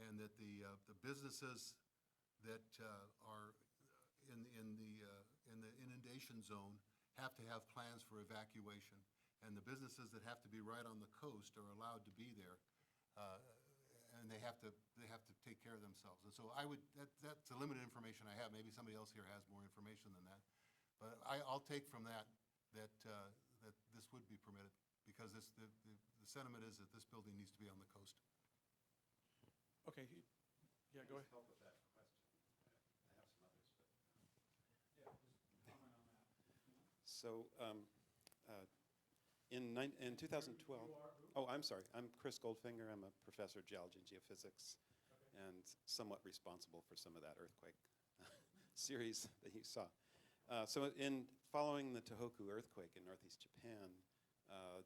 and that the businesses that are in the inundation zone have to have plans for evacuation, and the businesses that have to be right on the coast are allowed to be there, and they have to take care of themselves. And so that's the limited information I have. Maybe somebody else here has more information than that, but I'll take from that this would be permitted, because the sentiment is that this building needs to be on the coast. Okay, yeah, go ahead. Help with that question. I have some others, but. Yeah, just comment on that. So in 2012, oh, I'm sorry, I'm Chris Goldfinger. I'm a professor of geology and geophysics, and somewhat responsible for some of that earthquake series that you saw. So in following the Tohoku earthquake in northeast Japan,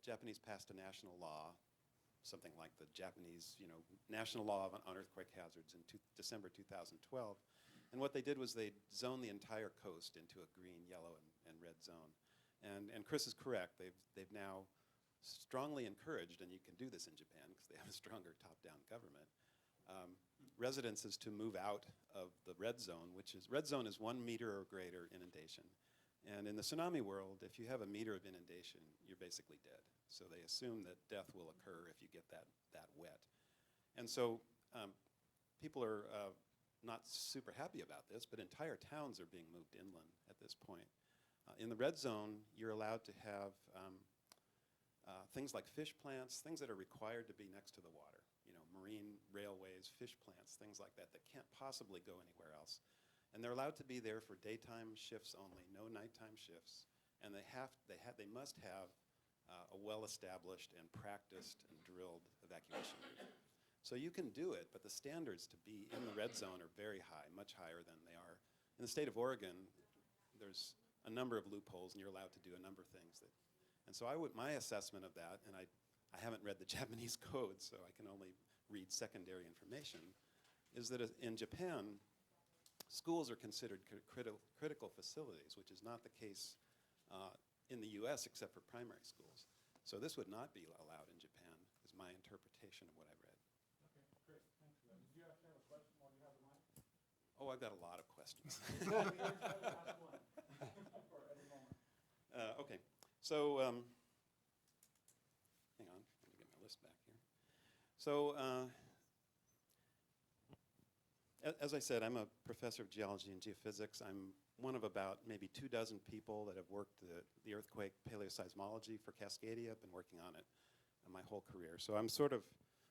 Japanese passed a national law, something like the Japanese, national law on earthquake hazards in December 2012. And what they did was they zoned the entire coast into a green, yellow, and red zone. And Chris is correct. They've now strongly encouraged, and you can do this in Japan because they have a stronger top-down government, residences to move out of the red zone, red zone is 1 meter or greater inundation. And in the tsunami world, if you have a meter of inundation, you're basically dead. So they assume that death will occur if you get that wet. And so people are not super happy about this, but entire towns are being moved inland at this point. In the red zone, you're allowed to have things like fish plants, things that are required to be next to the water. Marine railways, fish plants, things like that can't possibly go anywhere else. And they're allowed to be there for daytime shifts only, no nighttime shifts. And they must have a well-established and practiced and drilled evacuation route. So you can do it, but the standards to be in the red zone are very high, much higher than they are. In the state of Oregon, there's a number of loopholes, and you're allowed to do a number of things. And so my assessment of that, and I haven't read the Japanese code, so I can only read secondary information, is that in Japan, schools are considered critical facilities, which is not the case in the U.S. except for primary schools. So this would not be allowed in Japan, is my interpretation of what I read. Okay, great. Thanks for that. Did you have to have a question while you Oh, I've got a lot of questions. Okay, so, hang on, let me get my list back here. So, as I said, I'm a professor of geology and geophysics. I'm one of about maybe 24 people that have worked the earthquake paleoseismology for Cascadia. I've been working on it my whole career. So I'm sort of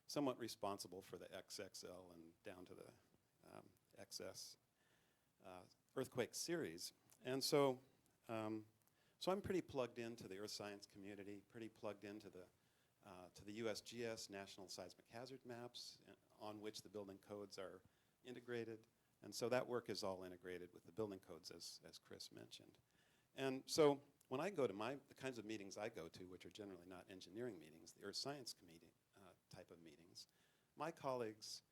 somewhat responsible for the XXL and down to the XS earthquake series. And so, so I'm pretty plugged into the earth science community, pretty plugged into the to the USGS National Seismic Hazard Maps, on which the building codes are integrated. And so that work is all integrated with the building codes, as Chris mentioned. And so when I go to the kinds of meetings I go to, which are generally not engineering meetings, the earth science committee type of meetings, my colleagues,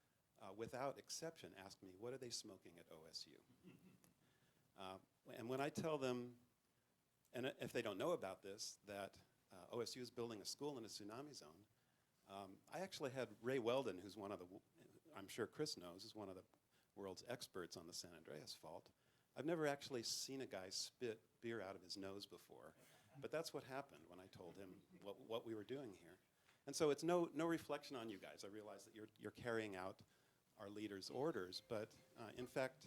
without exception, ask me, what are they smoking at OSU? And when I tell them, and if they don't know about this, that OSU is building a school in a tsunami zone, I actually had Ray Weldon, who's one of the, I'm sure Chris knows, is one of the world's experts on the San Andreas Fault. I've never actually seen a guy spit beer out of his nose before, but that's what happened when I told him what we were doing here. And so it's no reflection on you guys. I realize that you're carrying out our leaders' orders, but in fact,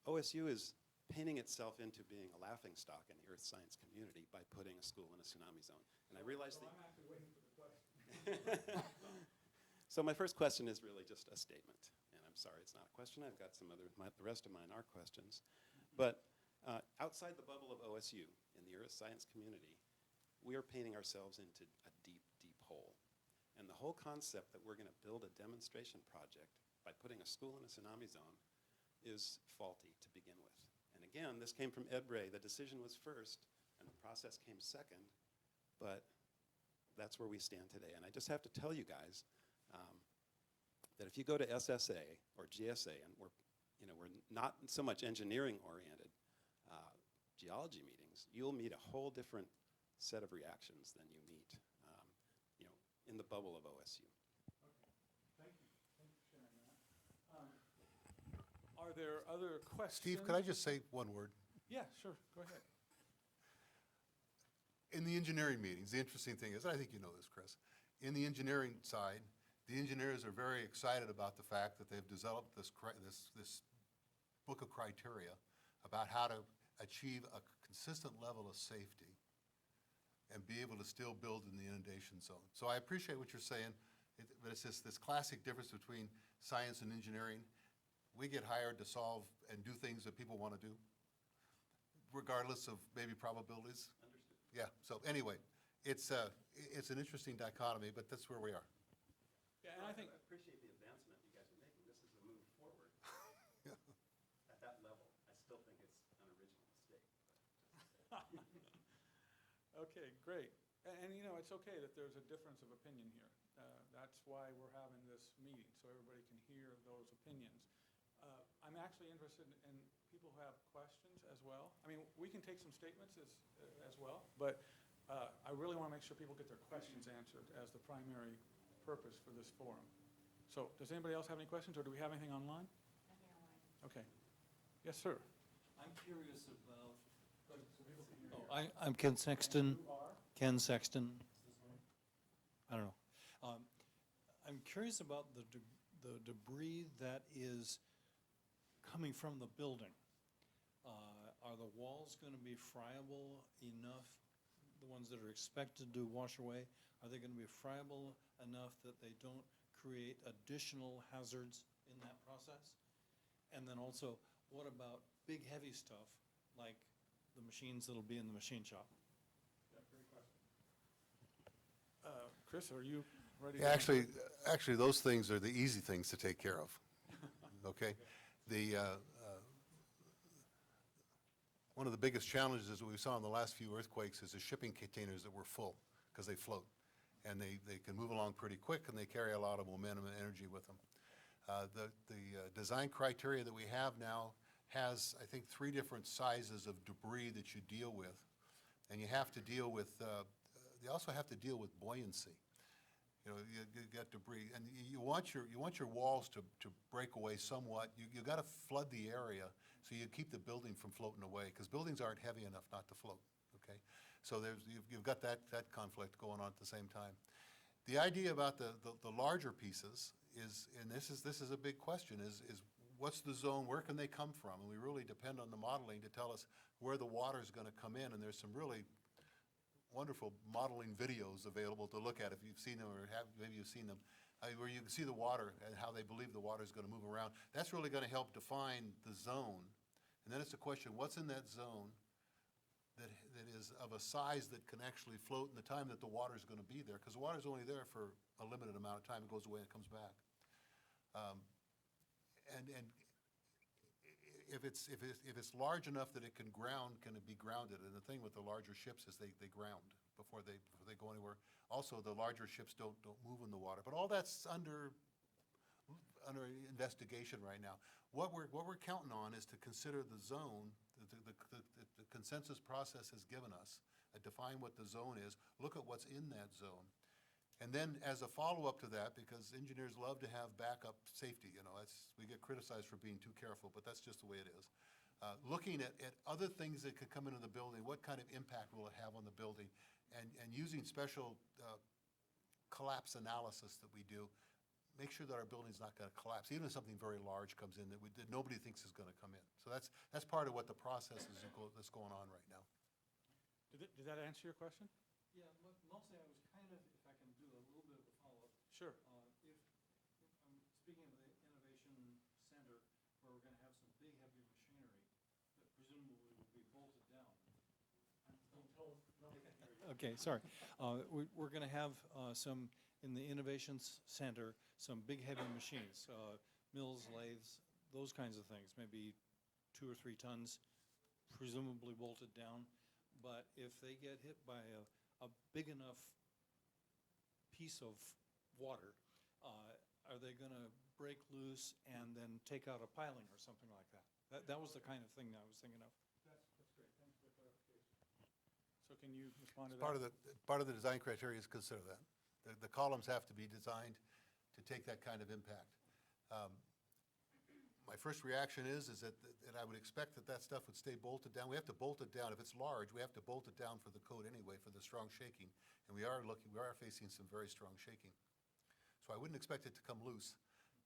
OSU is painting itself into being a laughingstock in the earth science community by putting a school in a tsunami zone. And I realize that. I'm actually waiting for the question. So my first question is really just a statement. And I'm sorry, it's not a question. I've got some other, the rest of mine are questions. But outside the bubble of OSU, in the earth science community, we are painting ourselves into a deep, deep hole. And the whole concept that we're going to build a demonstration project by putting a school in a tsunami zone is faulty to begin with. And again, this came from Ed Bray. The decision was first, and the process came second. But that's where we stand today. And I just have to tell you guys, that if you go to SSA or GSA, and we're not so much engineering-oriented geology meetings, you'll meet a whole different set of reactions than you meet, in the bubble of OSU. Thank you. Thank you for sharing that. Are there other questions? Steve, could I just say one word? Yeah, sure. Go ahead. In the engineering meetings, the interesting thing is, and I think you know this, Chris, in the engineering side, the engineers are very excited about the fact that they've developed this book of criteria about how to achieve a consistent level of safety and be able to still build in the inundation zone. So I appreciate what you're saying, but it's just this classic difference between science and engineering. We get hired to solve and do things that people want to do, regardless of maybe probabilities. Understood. Yeah, so anyway, it's an interesting dichotomy, but that's where we are. Yeah, and I think, appreciate the advancement you guys are making. This is a move forward. At that level, I still think it's an original mistake. okay, great. And it's okay that there's a difference of opinion here. That's why we're having this meeting, so everybody can hear those opinions. I'm actually interested in people who have questions as well. I mean, we can take some statements as well, but I really want to make sure people get their questions answered as the primary purpose for this forum. So does anybody else have any questions, or do we have anything online? Nothing online. Okay. Yes, sir. I'm curious about, I'm Ken Sexton. Ken Sexton. I don't know. I'm curious about the debris that is coming from the building. Are the walls going to be friable enough, the ones that are expected to wash away? Are they going to be friable enough that they don't create additional hazards in that process? And then also, what about big heavy stuff like the machines that'll be in the machine shop? Yeah, great question. Chris, are you ready? Yeah, actually, those things are the easy things to take care of, okay? One of the biggest challenges that we saw in the last few earthquakes is the shipping containers that were full, because they float. And they can move along pretty quick, and they carry a lot of momentum and energy with them. The design criteria that we have now has, I think, 3 different sizes of debris that you deal with. And you have to deal with, they also have to deal with buoyancy. You know, you got debris, and you want your walls to break away somewhat. You got to flood the area so you keep the building from floating away, because buildings aren't heavy enough not to float, okay? So you've got that conflict going on at the same time. The idea about the larger pieces is, and this is a big question, is what's the zone, where can they come from? And we really depend on the modeling to tell us where the water's gonna come in, and there's some really wonderful modeling videos available to look at if you've seen them, or maybe you've seen them, where you can see the water and how they believe the water's gonna move around. That's really gonna help define the zone. And then it's a question, what's in that zone that is of a size that can actually float in the time that the water's gonna be there? Because the water's only there for a limited amount of time. It goes away and it comes back. And if it's large enough that it can ground, can it be grounded? And the thing with the larger ships is they ground before they go anywhere. Also, the larger ships don't move in the water. But all that's under investigation right now. What we're counting on is to consider the zone, the consensus process has given us, define what the zone is, look at what's in that zone. And then as a follow-up to that, because engineers love to have backup safety, you know, we get criticized for being too careful, but that's just the way it is. Looking at other things that could come into the building, what kind of impact will it have on the building? And using special collapse analysis that we do, make sure that our building's not gonna collapse, even if something very large comes in that nobody thinks is gonna come in. So that's part of what the process is that's going on right now. Did that answer your question? Yeah, mostly I was kind of, if I can do a little bit of a follow-up. Sure. If I'm speaking of the Innovation Center, where we're gonna have some big heavy machinery that presumably will be bolted down. Okay, sorry. We're gonna have some, in the Innovations Center, some big heavy machines, mills, lathes, those kinds of things, maybe 2 or 3 tons, presumably bolted down. But if they get hit by a big enough piece of water, are they going to break loose and then take out a piling or something like that? That was the kind of thing I was thinking of. That's great. Thanks for the clarification. So can you respond to that? Part of the design criteria is consider that. The columns have to be designed to take that kind of impact. My first reaction is that I would expect that stuff would stay bolted down. We have to bolt it down. If it's large, we have to bolt it down for the code anyway, for the strong shaking. And we are facing some very strong shaking. So I wouldn't expect it to come loose.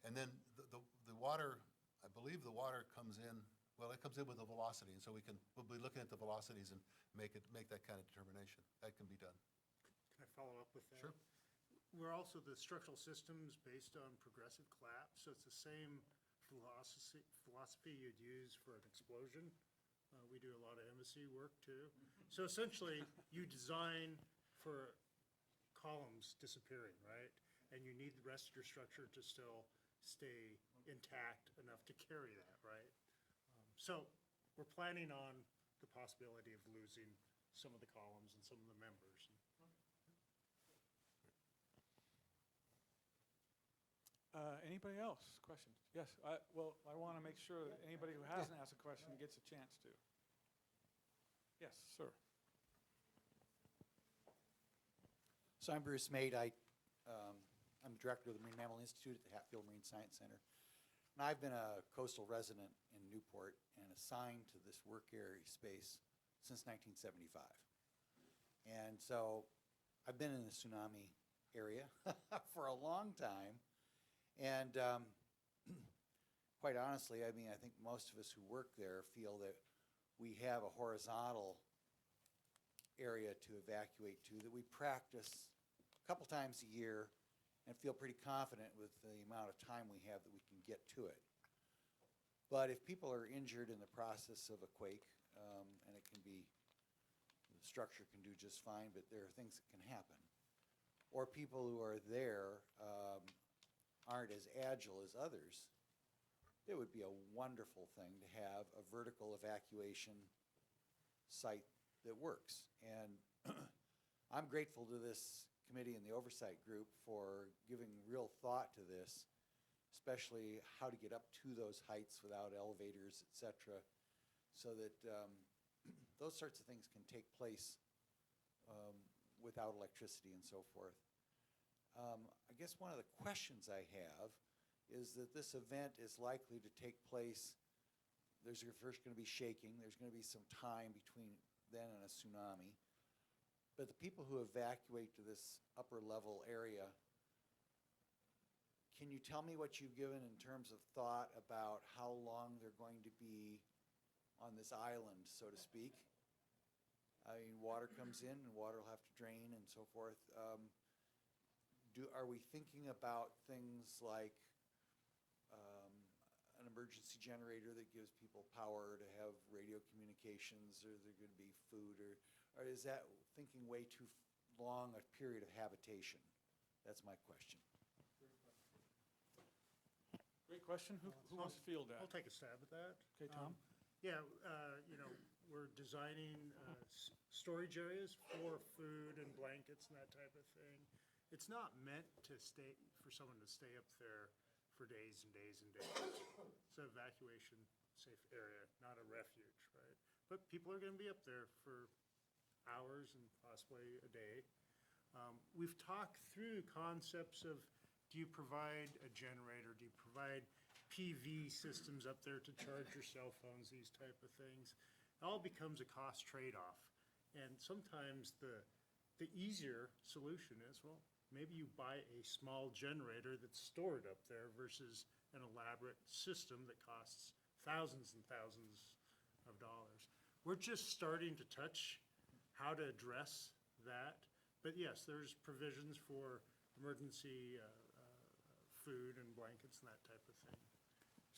And then the water, I believe the water comes in, well, it comes in with a velocity. And so we'll be looking at the velocities and make that kind of determination. That can be done. Can I follow up with that? Sure. We're also the structural systems based on progressive collapse, so it's the same philosophy you'd use for an explosion. We do a lot of embassy work too. So essentially, you design for columns disappearing, right? And you need the rest of your structure to still stay intact enough to carry that, right? So we're planning on the possibility of losing some of the columns and some of the members. Anybody else? Questions? Yes, I want to make sure that anybody who hasn't asked a question gets a chance to. Yes, sir. So I'm Bruce Made. I'm director of the Marine Mammal Institute at the Hatfield Marine Science Center. And I've been a coastal resident in Newport and assigned to this work area space since 1975. And so I've been in the tsunami area for a long time. And quite honestly, I mean, I think most of us who work there feel that we have a horizontal area to evacuate to, that we practice a couple times a year and feel pretty confident with the amount of time we have that we can get to it. But if people are injured in the process of a quake, and it can be, the structure can do just fine, but there are things that can happen. Or people who are there aren't as agile as others, it would be a wonderful thing to have a vertical evacuation site that works. And I'm grateful to this committee and the oversight group for giving real thought to this, especially how to get up to those heights without elevators, et cetera, so that those sorts of things can take place without electricity and so forth. I guess one of the questions I have is that this event is likely to take place, there's first going to be shaking, there's going to be some time between then and a tsunami. But the people who evacuate to this upper level area, can you tell me what you've given in terms of thought about how long they're going to be on this island, so to speak? I mean, water comes in and water will have to drain and so forth. Are we thinking about things like an emergency generator that gives people power to have radio communications, or is there going to be food, or is that thinking way too long a period of habitation? That's my question. Great question. Who wants to field that? I'll take a stab at that. Okay, Tom? Yeah, you know, we're designing storage areas for food and blankets and that type of thing. It's not meant to stay, for someone to stay up there for days and days and days. It's an evacuation safe area, not a refuge, right? But people are gonna be up there for hours and possibly a day. We've talked through concepts of, do you provide a generator? Do you provide PV systems up there to charge your cell phones, these type of things? It all becomes a cost trade-off. And sometimes the easier solution is, well, maybe you buy a small generator that's stored up there versus an elaborate system that costs thousands and thousands of dollars. We're just starting to touch how to address that. But yes, there's provisions for emergency food and blankets and that type of thing.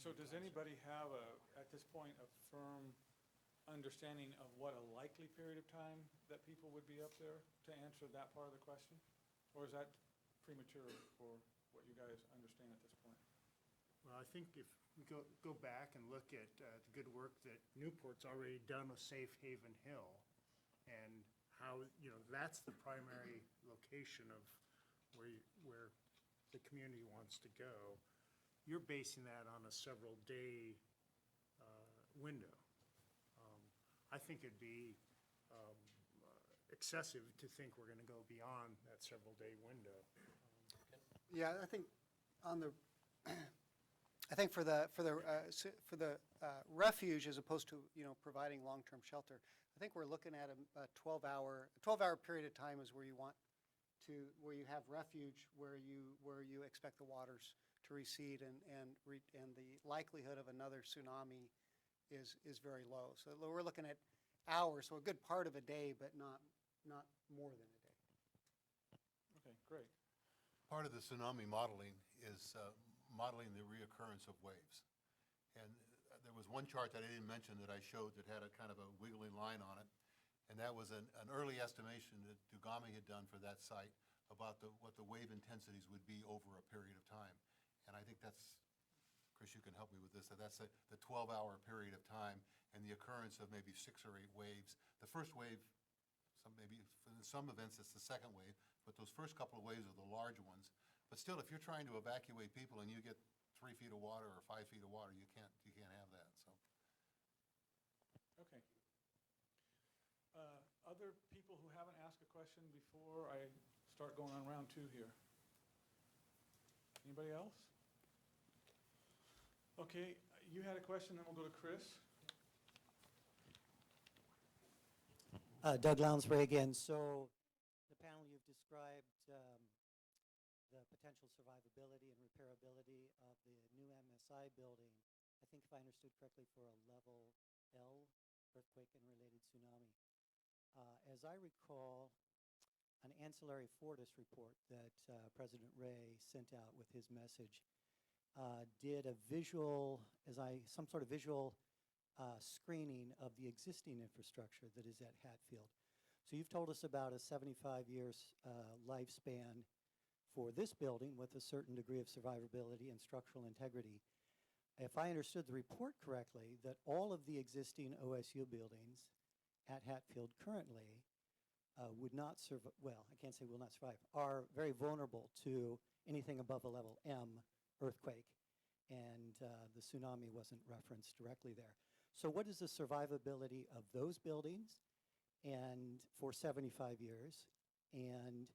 So does anybody have at this point, a firm understanding of what a likely period of time that people would be up there to answer that part of the question? Or is that premature for what you guys understand at this point? Well, I think if we go back and look at the good work that Newport's already done with Safe Haven Hill, and how, you know, that's the primary location of where the community wants to go, you're basing that on a several-day window. I think it'd be excessive to think we're going to go beyond that several-day window. Yeah, I think on the, I think for the refuge, as opposed to, you know, providing long-term shelter, I think we're looking at a 12-hour period of time is where you want to, where you have refuge, where you expect the waters to recede, and the likelihood of another tsunami is very low. So we're looking at hours, so a good part of a day, but not more than a day. Okay, great. Part of the tsunami modeling is modeling the reoccurrence of waves. And there was one chart that I didn't mention that I showed that had a kind of a wiggly line on it. And that was an early estimation that Dugami had done for that site about what the wave intensities would be over a period of time. And I think that's, Chris, you can help me with this, that's the 12-hour period of time and the occurrence of maybe 6 or 8 waves. The first wave, maybe in some events it's the second wave, but those first couple of waves are the large ones. But still, if you're trying to evacuate people and you get 3 feet of water or 5 feet of water, you can't have that, so. Okay. Other people who haven't asked a question before I start going on round 2 here? Anybody else? Okay, you had a question, then we'll go to Chris. Doug Lounsbury again. So the panel you've described the potential survivability and repairability of the new MSI building, I think if I understood correctly, for a level L earthquake and related tsunami. As I recall, an ancillary Fortis report that President Ray sent out with his message did a visual, some sort of visual screening of the existing infrastructure that is at Hatfield. So you've told us about a 75 years lifespan for this building with a certain degree of survivability and structural integrity. If I understood the report correctly, that all of the existing OSU buildings at Hatfield currently would not survive, well, I can't say will not survive, are very vulnerable to anything above a level M earthquake, and the tsunami wasn't referenced directly there. So what is the survivability of those buildings and for 75 years? And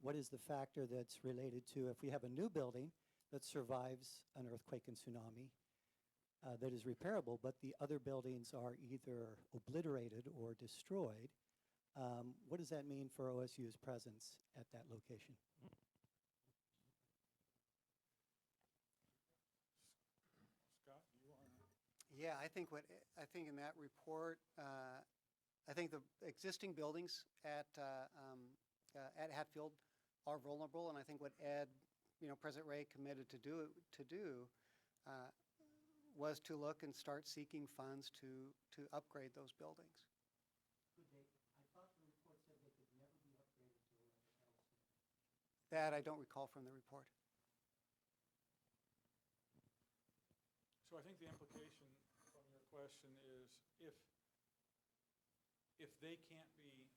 what is the factor that's related to if we have a new building that survives an earthquake and tsunami that is repairable, but the other buildings are either obliterated or destroyed, what does that mean for OSU's presence at that location? Scott, do you want to? Yeah, I think in that report, I think the existing buildings at Hatfield are vulnerable, and I think what Ed, President Ray committed to do was to look and start seeking funds to upgrade those buildings. I thought the report said they could never be upgraded to a level L. That I don't recall from the report. So I think the implication from your question is if they can't be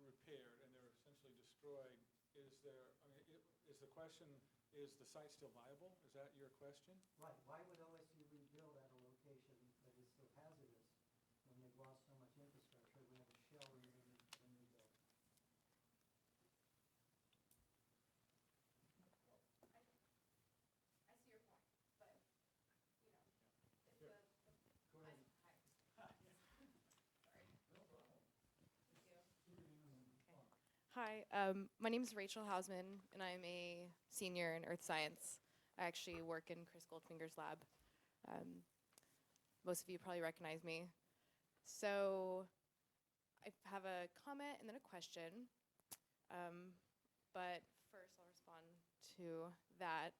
repaired and they're essentially destroyed, is the question, is the site still viable? Is that your question? Right, why would OSU rebuild at a location that is still hazardous when they've lost so much infrastructure? We have a shell remaining for the new building. I see your point, but, if Sure. Sorry. Hi, my name is Rachel Hausman, and I'm a senior in earth science. I actually work in Chris Goldfinger's lab. Most of you probably recognize me. So I have a comment and then a question. But first, I'll respond to that.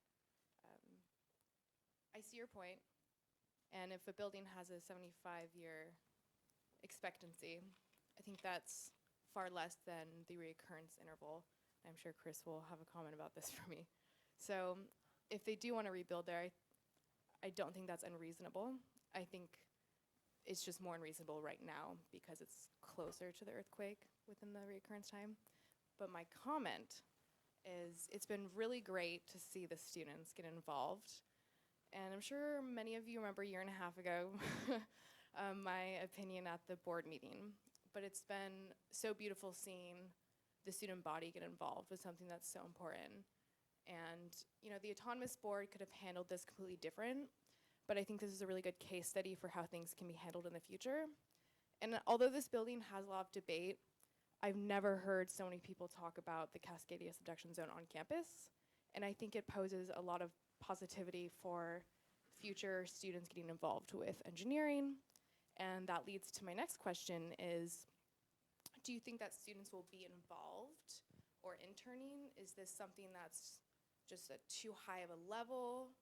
I see your point, and if a building has a 75-year expectancy, I think that's far less than the reoccurrence interval. I'm sure Chris will have a comment about this for me. So if they do want to rebuild there, I don't think that's unreasonable. I think it's just more unreasonable right now because it's closer to the earthquake within the reoccurrence time. But my comment is it's been really great to see the students get involved. And I'm sure many of you remember a year and a half ago my opinion at the board meeting. But it's been so beautiful seeing the student body get involved with something that's so important. And the autonomous board could have handled this completely different, but I think this is a really good case study for how things can be handled in the future. And although this building has a lot of debate, I've never heard so many people talk about the Cascadia subduction zone on campus. And I think it poses a lot of positivity for future students getting involved with engineering. And that leads to my next question is, do you think that students will be involved or interning? Is this something that's just too high of a level?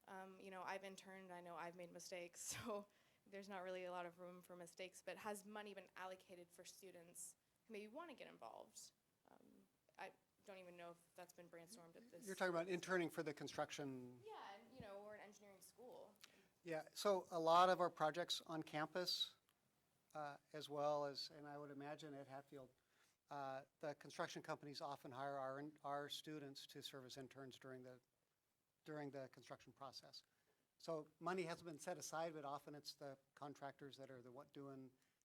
I've interned, I know I've made mistakes, so there's not really a lot of room for mistakes, but has money been allocated for students who maybe want to get involved? I don't even know if that's been brainstormed at this. You're talking about interning for the construction. Yeah, and we're an engineering school. Yeah, so a lot of our projects on campus, as well as, and I would imagine at Hatfield, the construction companies often hire our students to serve as interns during the construction process. So money hasn't been set aside, but often it's the contractors that are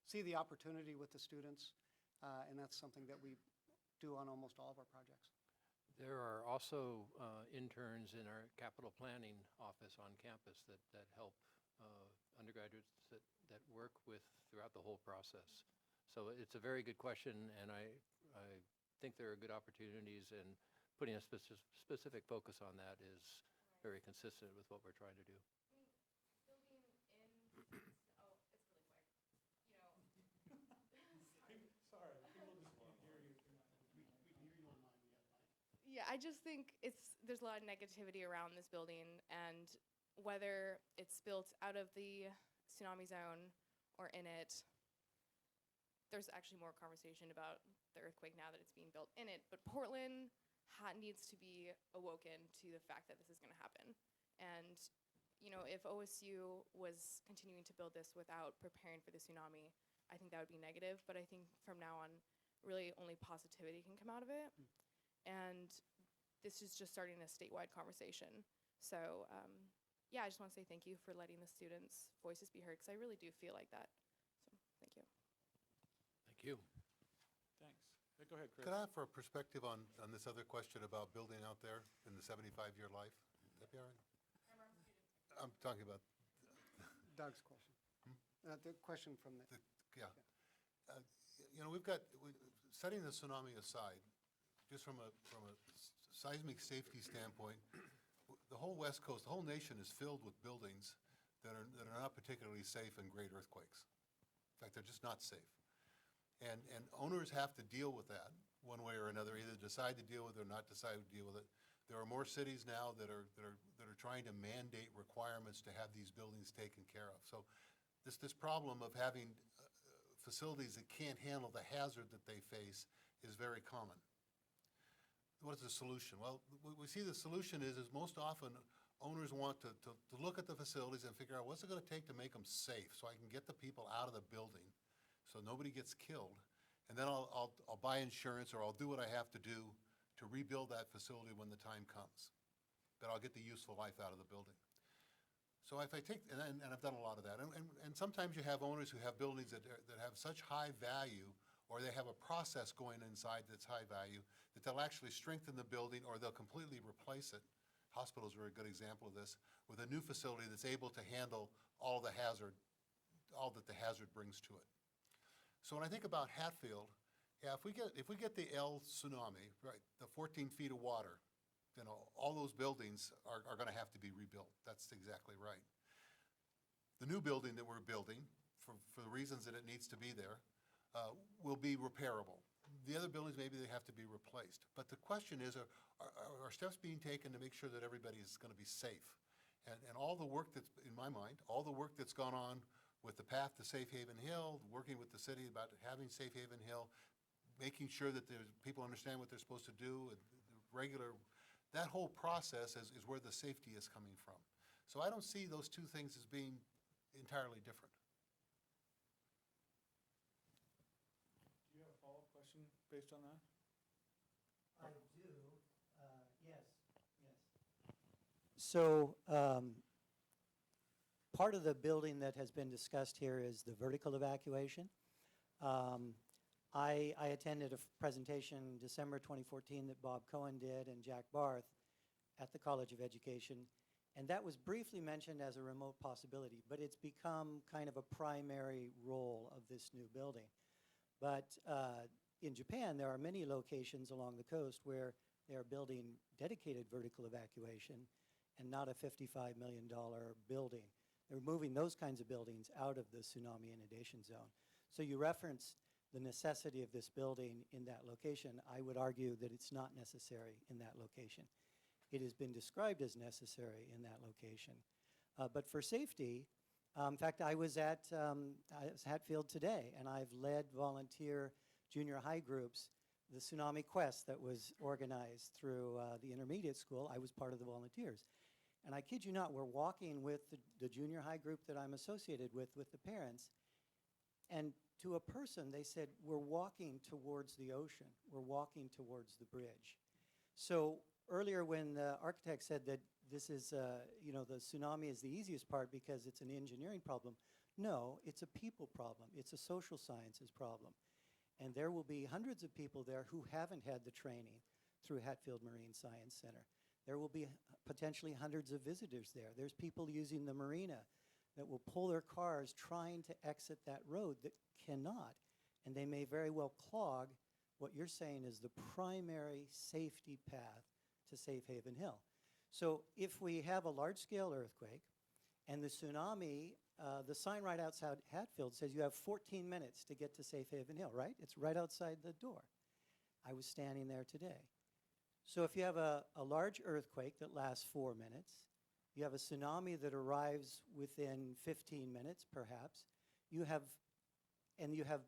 see the opportunity with the students, and that's something that we do on almost all of our projects. There are also interns in our capital planning office on campus that help undergraduates that work with throughout the whole process. So it's a very good question, and I think there are good opportunities, and putting a specific focus on that is very consistent with what we're trying to do. Building in, it's really quick. Sorry, people just can't hear you. Yeah, I just think there's a lot of negativity around this building, and whether it's built out of the tsunami zone or in it, there's actually more conversation about the earthquake now that it's being built in it. But Portland needs to be awoken to the fact that this is going to happen. And if OSU was continuing to build this without preparing for the tsunami, I think that would be negative. But I think from now on, really only positivity can come out of it. And this is just starting a statewide conversation. So I just want to say thank you for letting the students' voices be heard, because I really do feel like that. So thank you. Thank you. Thanks. Go ahead. ahead, Chris. Could I have for a perspective on this other question about building out there in the 75-year life? Would that be all right? I'm talking about, Doug's question. The question from the, yeah. You know, we've got, setting the tsunami aside, just from a seismic safety standpoint, the whole West Coast, the whole nation is filled with buildings that are not particularly safe in great earthquakes. In fact, they're just not safe. And owners have to deal with that one way or another, either decide to deal with it or not decide to deal with it. There are more cities now that are trying to mandate requirements to have these buildings taken care of. So this problem of having facilities that can't handle the hazard that they face is very common. What is the solution? Well, we see the solution is most often owners want to look at the facilities and figure out what's it going to take to make them safe so I can get the people out of the building so nobody gets killed. And then I'll buy insurance or I'll do what I have to do to rebuild that facility when the time comes. But I'll get the useful life out of the building. So if I take, and I've done a lot of that, and sometimes you have owners who have buildings that have such high value, or they have a process going inside that's high value, that they'll actually strengthen the building or they'll completely replace it. Hospitals are a good example of this, with a new facility that's able to handle all that the hazard brings to it. So when I think about Hatfield, yeah, if we get the El tsunami, right, the 14 feet of water, you know, all those buildings are going to have to be rebuilt. That's exactly right. The new building that we're building, for the reasons that it needs to be there, will be repairable. The other buildings, maybe they have to be replaced. But the question is, are steps being taken to make sure that everybody is going to be safe? And all the work that's, in my mind, all the work that's gone on with the path to Safe Haven Hill, working with the city about having Safe Haven Hill, making sure that people understand what they're supposed to do, and that whole process is where the safety is coming from. So I don't see those two things as being entirely different. Do you have a follow-up question based on that? I do, yes. So part of the building that has been discussed here is the vertical evacuation. I attended a presentation in December 2014 that Bob Cohen did and Jack Barth at the College of Education, and that was briefly mentioned as a remote possibility, but it's become kind of a primary role of this new building. But in Japan, there are many locations along the coast where they are building dedicated vertical evacuation and not a $55 million building. They're moving those kinds of buildings out of the tsunami inundation zone. So you referenced the necessity of this building in that location. I would argue that it's not necessary in that location. It has been described as necessary in that location. But for safety, in fact, I was at Hatfield today, and I've led volunteer junior high groups, the Tsunami Quest that was organized through the intermediate school. I was part of the volunteers. And I kid you not, we're walking with the junior high group that I'm associated with the parents, and to a person, they said, we're walking towards the ocean. We're walking towards the bridge. So earlier when the architect said that this is, you know, the tsunami is the easiest part because it's an engineering problem, no, it's a people problem. It's a social sciences problem. And there will be hundreds of people there who haven't had the training through Hatfield Marine Science Center. There will be potentially hundreds of visitors there. There's people using the marina that will pull their cars trying to exit that road that cannot. And they may very well clog what you're saying is the primary safety path to Safe Haven Hill. So if we have a large-scale earthquake and the tsunami, the sign right outside Hatfield says you have 14 minutes to get to Safe Haven Hill, right? It's right outside the door. I was standing there today. So if you have a large earthquake that lasts 4 minutes, you have a tsunami that arrives within 15 minutes, perhaps, you have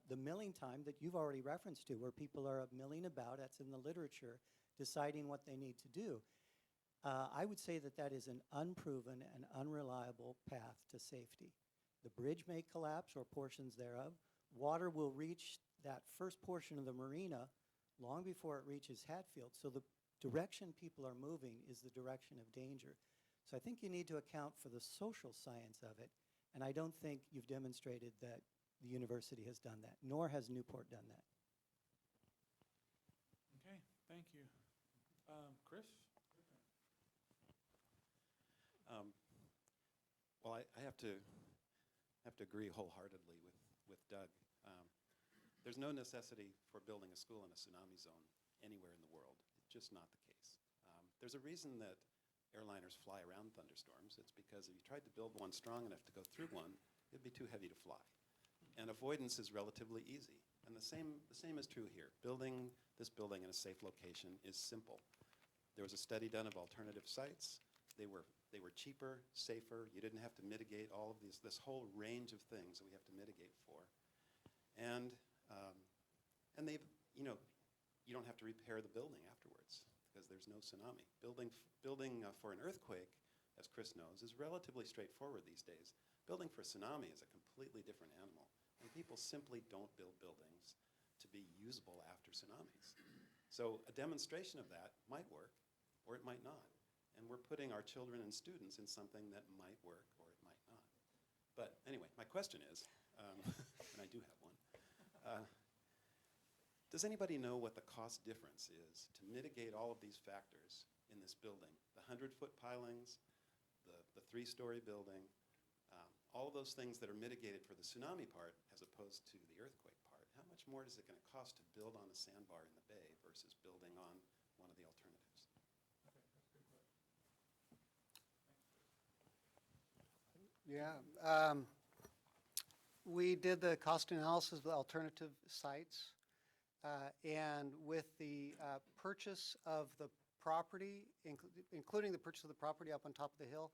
the milling time that you've already referenced to, where people are milling about, that's in the literature, deciding what they need to do. I would say that that is an unproven and unreliable path to safety. The bridge may collapse or portions thereof. Water will reach that first portion of the marina long before it reaches Hatfield. So the direction people are moving is the direction of danger. So I think you need to account for the social science of it, and I don't think you've demonstrated that the university has done that, nor has Newport done that. thank you. Chris? Well, I have to agree wholeheartedly with Doug. There's no necessity for building a school in a tsunami zone anywhere in the world. It's just not the case. There's a reason that airliners fly around thunderstorms. It's because if you tried to build one strong enough to go through one, it'd be too heavy to fly. And avoidance is relatively easy. And the same is true here. Building this building in a safe location is simple. There was a study done of alternative sites. They were cheaper, safer. You didn't have to mitigate all of this whole range of things that we have to mitigate for. And they've, you don't have to repair the building afterwards because there's no tsunami. Building for an earthquake, as Chris knows, is relatively straightforward these days. Building for a tsunami is a completely different animal. And people simply don't build buildings to be usable after tsunamis. So a demonstration of that might work, or it might not. And we're putting our children and students in something that might work, or it might not. But anyway, my question is, and I do have one, does anybody know what the cost difference is to mitigate all of these factors in this building? The 100-foot pilings, the 3-story building, all of those things that are mitigated for the tsunami part as opposed to the earthquake part. How much more is it going to cost to build on a sandbar in the bay versus building on one of the alternatives? Yeah. We did the cost analysis of the alternative sites. And with the purchase of the property, including the purchase of the property up on top of the hill,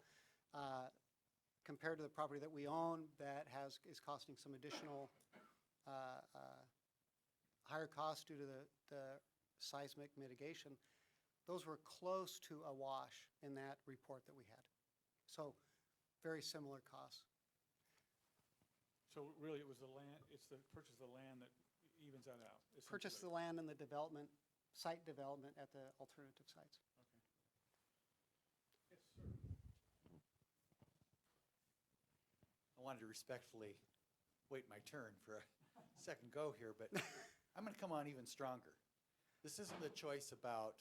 compared to the property that we own that is costing some additional higher cost due to the seismic mitigation, those were close to a wash in that report that we had. So very similar costs. So really, it was the land, it's the purchase of the land that evens that out. Purchase the essentially. land and the development, site development at the alternative sites. Okay. Yes, sir. I wanted to respectfully wait my turn for a second go here, but I'm going to come on even stronger. This isn't a choice about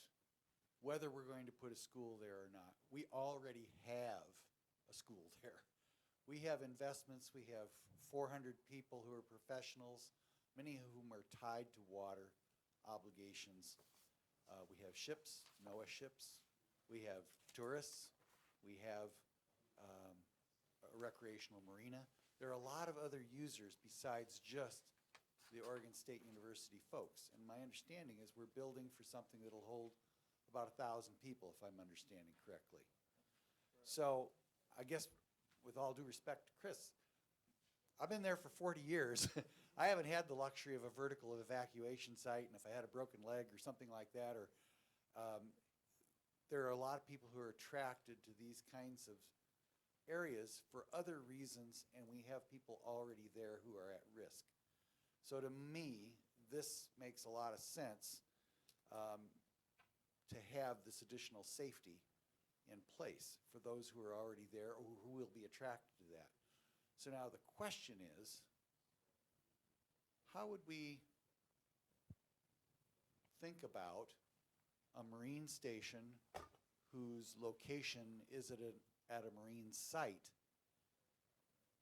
whether we're going to put a school there or not. We already have a school there. We have investments. We have 400 people who are professionals, many of whom are tied to water obligations. We have ships, NOAA ships. We have tourists. We have a recreational marina. There are a lot of other users besides just the Oregon State University folks. And my understanding is we're building for something that'll hold about 1,000 people, if I'm understanding correctly. So I guess with all due respect to Chris, I've been there for 40 years. I haven't had the luxury of a vertical evacuation site, and if I had a broken leg or something like that, or there are a lot of people who are attracted to these kinds of areas for other reasons, and we have people already there who are at risk. So to me, this makes a lot of sense to have this additional safety in place for those who are already there or who will be attracted to that. So now the question is, how would we think about a marine station whose location is at a marine site?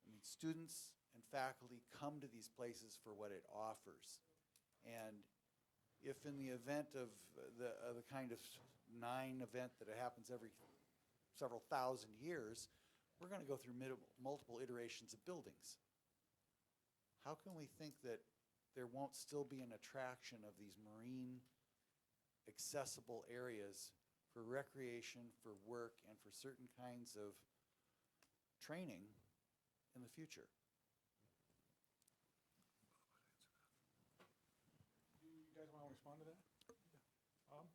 I mean, students and faculty come to these places for what it offers. And if in the event of the kind of 9 event that happens every several thousand years, we're going to go through multiple iterations of buildings. How can we think that there won't still be an attraction of these marine accessible areas for recreation, for work, and for certain kinds of training in the future? Do you guys want to respond to that? Bob?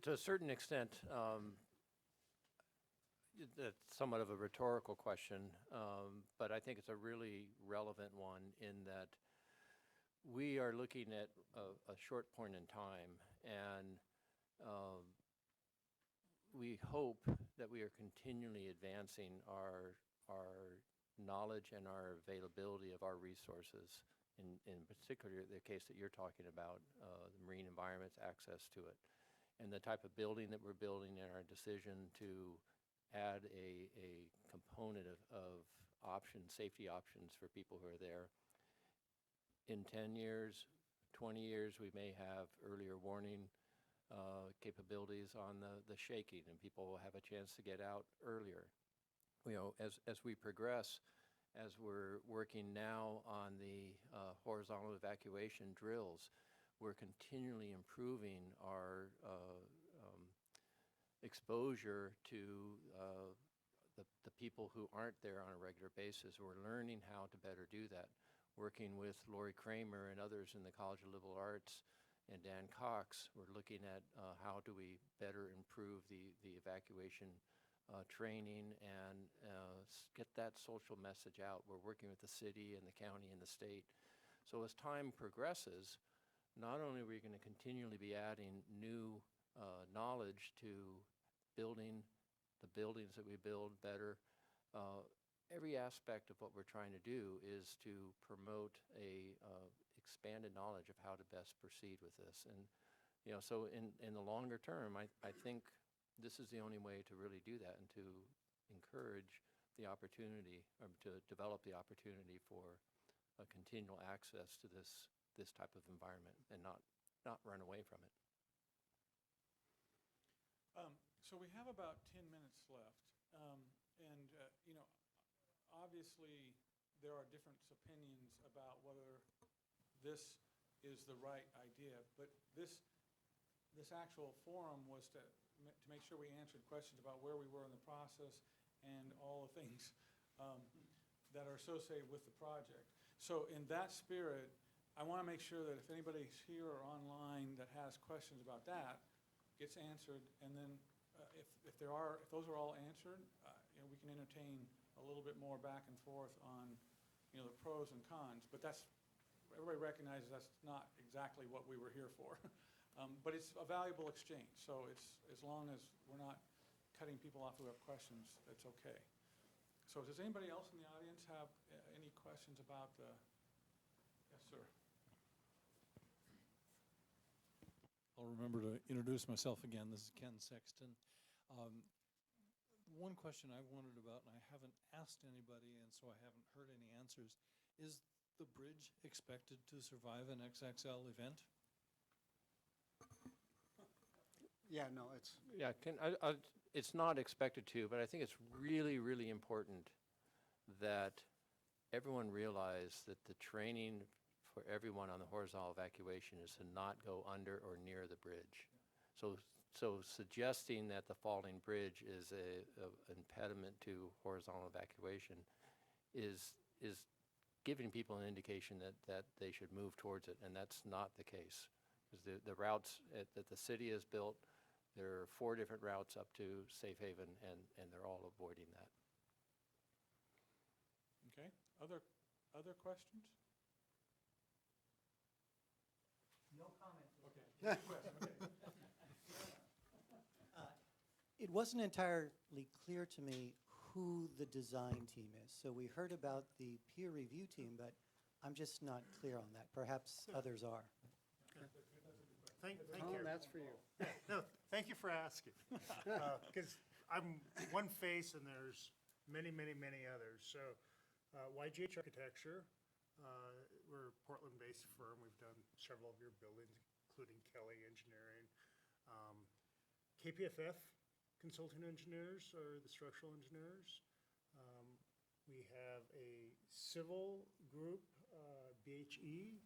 To a certain extent, that's somewhat of a rhetorical question, but I think it's a really relevant one in that we are looking at a short point in time, and we hope that we are continually advancing our knowledge and our availability of our resources in particular the case that you're talking about, the marine environment's access to it. And the type of building that we're building and our decision to add a component of options, safety options for people who are there. In 10 years, 20 years, we may have earlier warning capabilities on the shaking, and people will have a chance to get out earlier. You know, as we progress, as we're working now on the horizontal evacuation drills, we're continually improving our exposure to the people who aren't there on a regular basis. We're learning how to better do that. Working with Lori Kramer and others in the College of Liberal Arts and Dan Cox, we're looking at how do we better improve the evacuation training and get that social message out. We're working with the city and the county and the state. So as time progresses, not only are we going to continually be adding new knowledge to building the buildings that we build better, every aspect of what we're trying to do is to promote a expanded knowledge of how to best proceed with this. And you know, so in the longer term, I think this is the only way to really do that and to encourage the opportunity, or to develop the opportunity for a continual access to this type of environment and not run away from it. So we have about 10 minutes left, you know, obviously there are different opinions about whether this is the right idea, but this actual forum was to make sure we answered questions about where we were in the process and all the things that are associated with the project. So in that spirit, I want to make sure that if anybody's here or online that has questions about that, gets answered, and then if those are all answered, you know, we can entertain a little bit more back and forth on, you know, the pros and cons. But everybody recognizes that's not exactly what we were here for. But it's a valuable exchange. So it's, as long as we're not cutting people off who have questions, that's okay. So does anybody else in the audience have any questions about the? Yes, sir. I'll remember to introduce myself again. This is Ken Sexton. One question I wondered about, and I haven't asked anybody, and so I haven't heard any answers, is the bridge expected to survive an XXL event? Yeah, no, it's, Yeah, it's not expected to, but I think it's really, really important that everyone realize that the training for everyone on the horizontal evacuation is to not go under or near the bridge. So suggesting that the falling bridge is an impediment to horizontal evacuation is giving people an indication that they should move towards it, and that's not the case. Because the routes that the city has built, there are 4 different routes up to Safe Haven, and they're all avoiding that. Okay. Other questions? No comment. Okay. Good question. Okay. It wasn't entirely clear to me who the design team is. So we heard about the peer review team, but I'm just not clear on that. Perhaps others are. Thank Tom, you. that's for you. No, thank you for asking. Because I'm one face and there's many, many, many others. So YGH Architecture, we're a Portland-based firm. We've done several of your buildings, including Kelly Engineering. KPFF Consulting Engineers are the structural engineers. We have a civil group, BHE.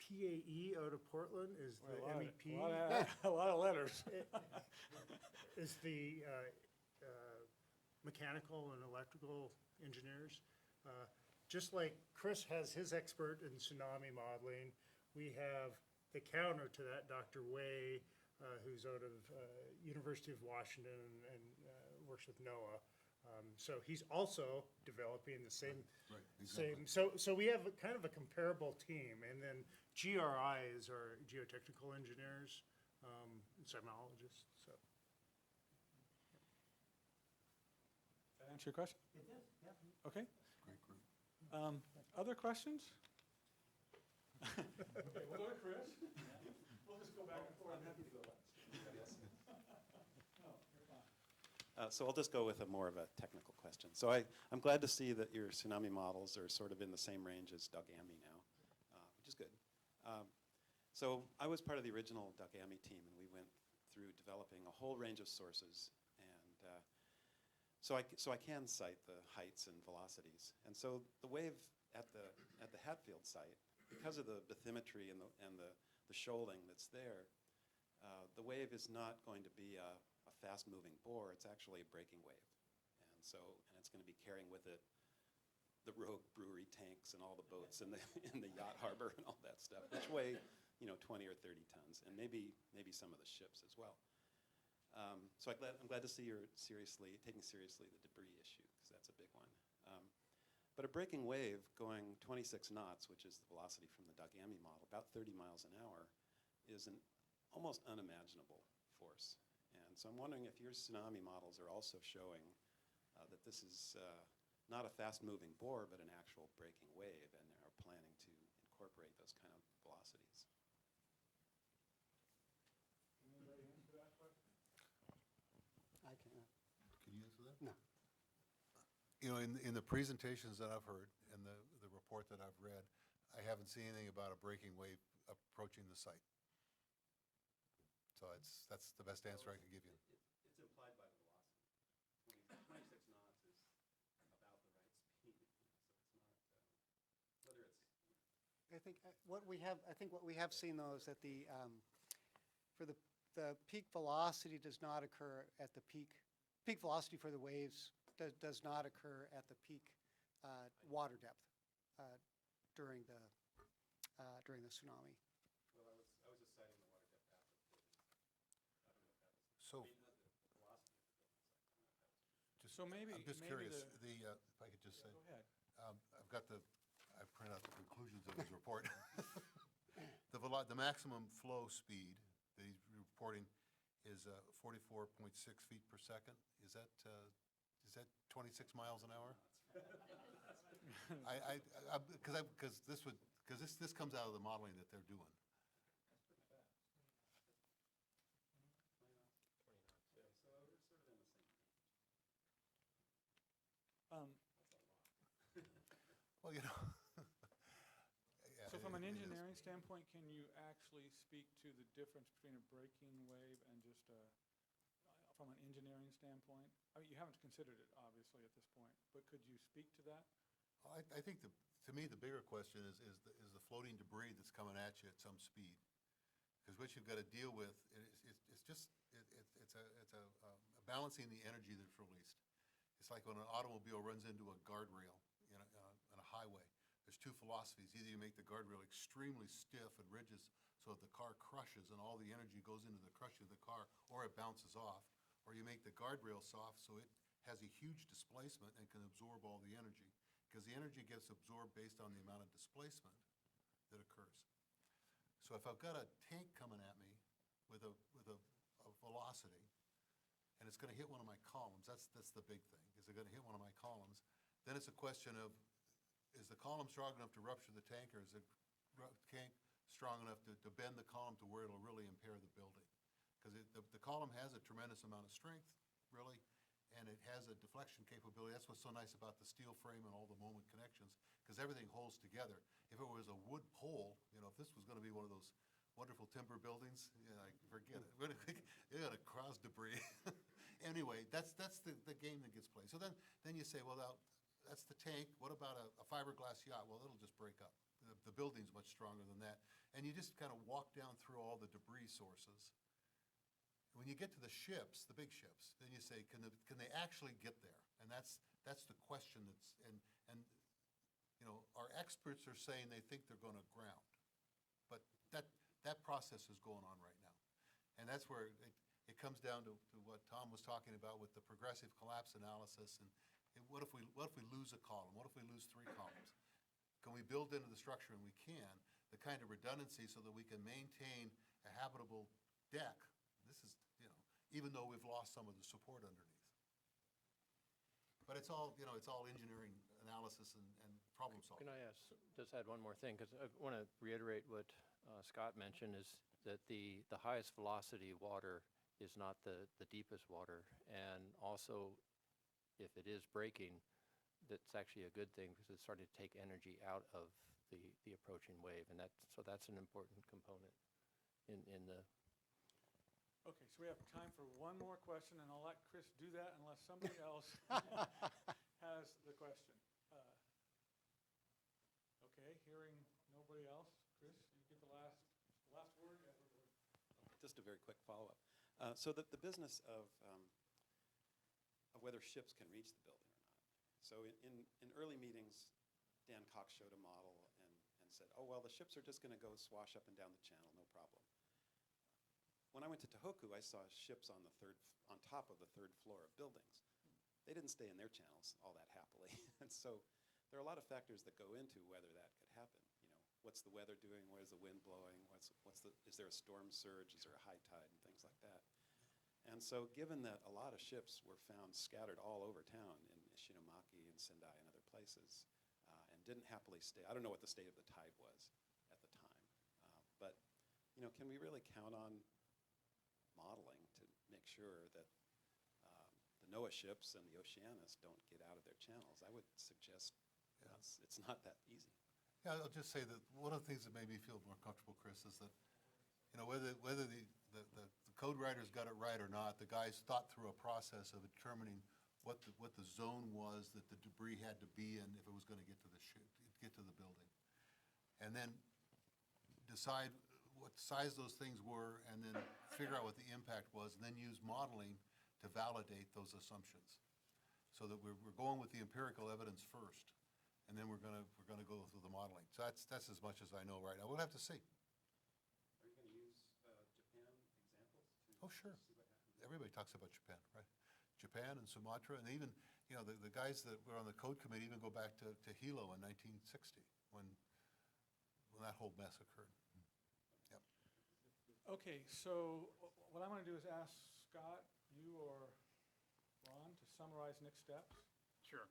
PAE out of Portland is the MEP. A lot of letters. Is the mechanical and electrical engineers. Just like Chris has his expert in tsunami modeling, we have the counter to that, Dr. Way, who's out of University of Washington and works with NOAA. So he's also developing the same. Right, exactly. So we have kind of a comparable team, and then GRI is our geotechnical engineers, and seismologists. So That answer your question? It does, yeah. Okay. Great group. Other questions? Okay, we'll go to Chris. We'll just go back and forth. I'm happy to go last. No, you're fine. So I'll just go with a more of a technical question. So I'm glad to see that your tsunami models are sort of in the same range as Doug-AMI now, which is good. So I was part of the original Doug-AMI team, and we went through developing a whole range of sources. And so I can cite the heights and velocities. And so the wave at the Hatfield site, because of the bathymetry and the shoaling that's there, the wave is not going to be a fast-moving bore. It's actually a breaking wave. And it's going to be carrying with it the rogue brewery tanks and all the boats in the yacht harbor and all that stuff, which weigh 20 or 30 tons, and maybe some of the ships as well. So I'm glad to see you're taking seriously the debris issue, because that's a big one. But a breaking wave going 26 knots, which is the velocity from the Doug-AMI model, about 30 miles an hour, is an almost unimaginable force. And so I'm wondering if your tsunami models are also showing that this is not a fast-moving bore, but an actual breaking wave, and are planning to incorporate those kind of velocities. Anybody answer that question? I cannot. Can you answer that? No. In the presentations that I've heard and the report that I've read, I haven't seen anything about a breaking wave approaching the site. So that's the best answer I can give you. It's implied by the velocity. 26 knots is about the right speed. So it's not, whether it's... I think what we have seen though is that for the peak velocity does not occur at the peak velocity for the waves does not occur at the peak water depth during the tsunami. Well, I was just citing the water depth after the building. I don't know if that was... So, the velocity of the building site. So maybe, I'm just maybe curious, the, if I could just say, go ahead. I've printed out the conclusions of his report. The maximum flow speed that he's reporting is 44.6 feet per second. Is that 26 miles an hour? Because this comes out of the modeling that they're doing. Well, yeah, So from an it is. engineering standpoint, can you actually speak to the difference between a breaking wave and just from an engineering standpoint? I mean, you haven't considered it, obviously, at this point, but could you speak to that? I think to me, the bigger question is the floating debris that's coming at you at some speed. Because what you've got to deal with, it's balancing the energy that's released. It's like when an automobile runs into a guardrail on a highway. There's two philosophies. Either you make the guardrail extremely stiff and rigid so that the car crushes and all the energy goes into the crushing of the car, or it bounces off, or you make the guardrail soft so it has a huge displacement and can absorb all the energy. Because the energy gets absorbed based on the amount of displacement that occurs. So if I've got a tank coming at me with a velocity, and it's going to hit one of my columns, that's the big thing. Is it going to hit one of my columns? Then it's a question of, is the column strong enough to rupture the tank, or is the tank strong enough to bend the column to where it'll really impair the building? Because the column has a tremendous amount of strength, really, and it has a deflection capability. That's what's so nice about the steel frame and all the moment connections, because everything holds together. If it was a wood pole, if this was going to be one of those wonderful timber buildings, forget it. You're going to cross debris. Anyway, that's the game that gets played. So then you say, well, now, that's the tank. What about a fiberglass yacht? Well, it'll just break up. The building's much stronger than that. And you just kind of walk down through all the debris sources. When you get to the ships, the big ships, then you say, can they actually get there? And that's the question our experts are saying they think they're going to ground. But that process is going on right now. And that's where it comes down to what Tom was talking about with the progressive collapse analysis. And what if we lose a column? What if we lose 3 columns? Can we build into the structure, and we can, the kind of redundancy so that we can maintain a habitable deck? This is, even though we've lost some of the support underneath. But it's all engineering analysis and problem solved. Can I just add one more thing? Because I want to reiterate what Scott mentioned, is that the highest velocity water is not the deepest water. And also, if it is breaking, that's actually a good thing because it's starting to take energy out of the approaching wave. And that's an important component in the. Okay, so we have time for one more question, and I'll let Chris do that unless somebody else has the question. Okay, hearing nobody else, Chris, you get the last word. Just a very quick follow-up. So the business of whether ships can reach the building or not. So in early meetings, Dan Cox showed a model and said, oh, well, the ships are just going to go swash up and down the channel, no problem. When I went to Tohoku, I saw ships on top of the third floor of buildings. They didn't stay in their channels all that happily. And so there are a lot of factors that go into whether that could happen. You know, what's the weather doing? Where's the wind blowing? Is there a storm surge? Is there a high tide and things like that? And so given that a lot of ships were found scattered all over town in Ishinomaki and Sendai and other places, and didn't happily stay, I don't know what the state of the tide was at the time. But, you know, can we really count on modeling to make sure that the NOAA ships and the Oceanus don't get out of their channels? I would suggest it's not that easy. Yeah, I'll just say that one of the things that made me feel more comfortable, Chris, is that, you know, whether the code writers got it right or not, the guys thought through a process of determining what the zone was that the debris had to be in if it was going to get to the building. And then decide what size those things were, and then figure out what the impact was, and then use modeling to validate those assumptions. So that we're going with the empirical evidence first, and then we're gonna go through the modeling. So that's as much as I know right now. We'll have to see. Are you going to use Japan examples? Oh, sure. Everybody talks about Japan, right? Japan and Sumatra, and even, you know, the guys that were on the code committee even go back to Hilo in 1960 when that whole mess occurred. Yep. Okay, so what I'm going to do is ask Scott, you or Ron to summarize next steps. Sure.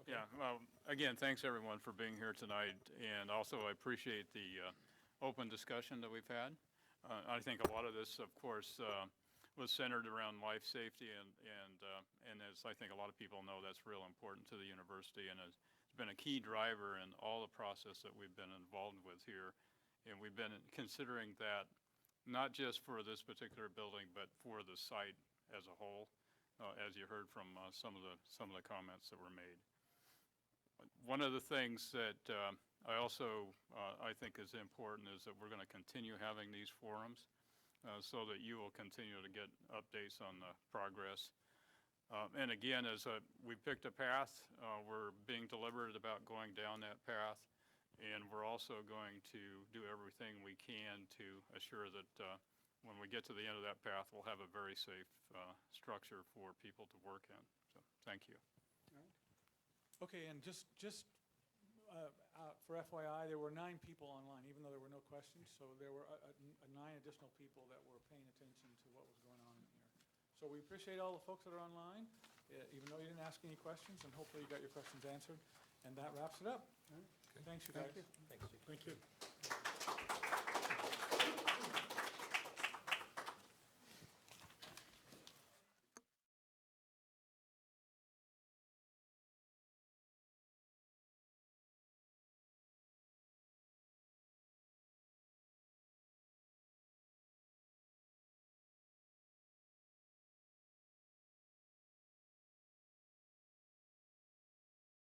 Okay. Yeah, well, again, thanks everyone for being here tonight, and also I appreciate the open discussion that we've had. I think a lot of this, of course, was centered around life safety, and as I think a lot of people know, that's real important to the university, and has been a key driver in all the process that we've been involved with here. And we've been considering that not just for this particular building, but for the site as a whole, as you heard from some of the comments that were made. One of the things that I also I think is important is that we're going to continue having these forums so that you will continue to get updates on the progress. And again, as we picked a path, we're being deliberate about going down that path, and we're also going to do everything we can to assure that when we get to the end of that path, we'll have a very safe structure for people to work in. So thank you. Okay, and just for FYI, there were 9 people online, even though there were no questions. So there were 9 additional people that were paying attention to what was going on in here. So we appreciate all the folks that are online, even though you didn't ask any questions, and hopefully you got your questions answered. And that wraps it up. Thanks, you guys. Thanks, Chief. Thank you.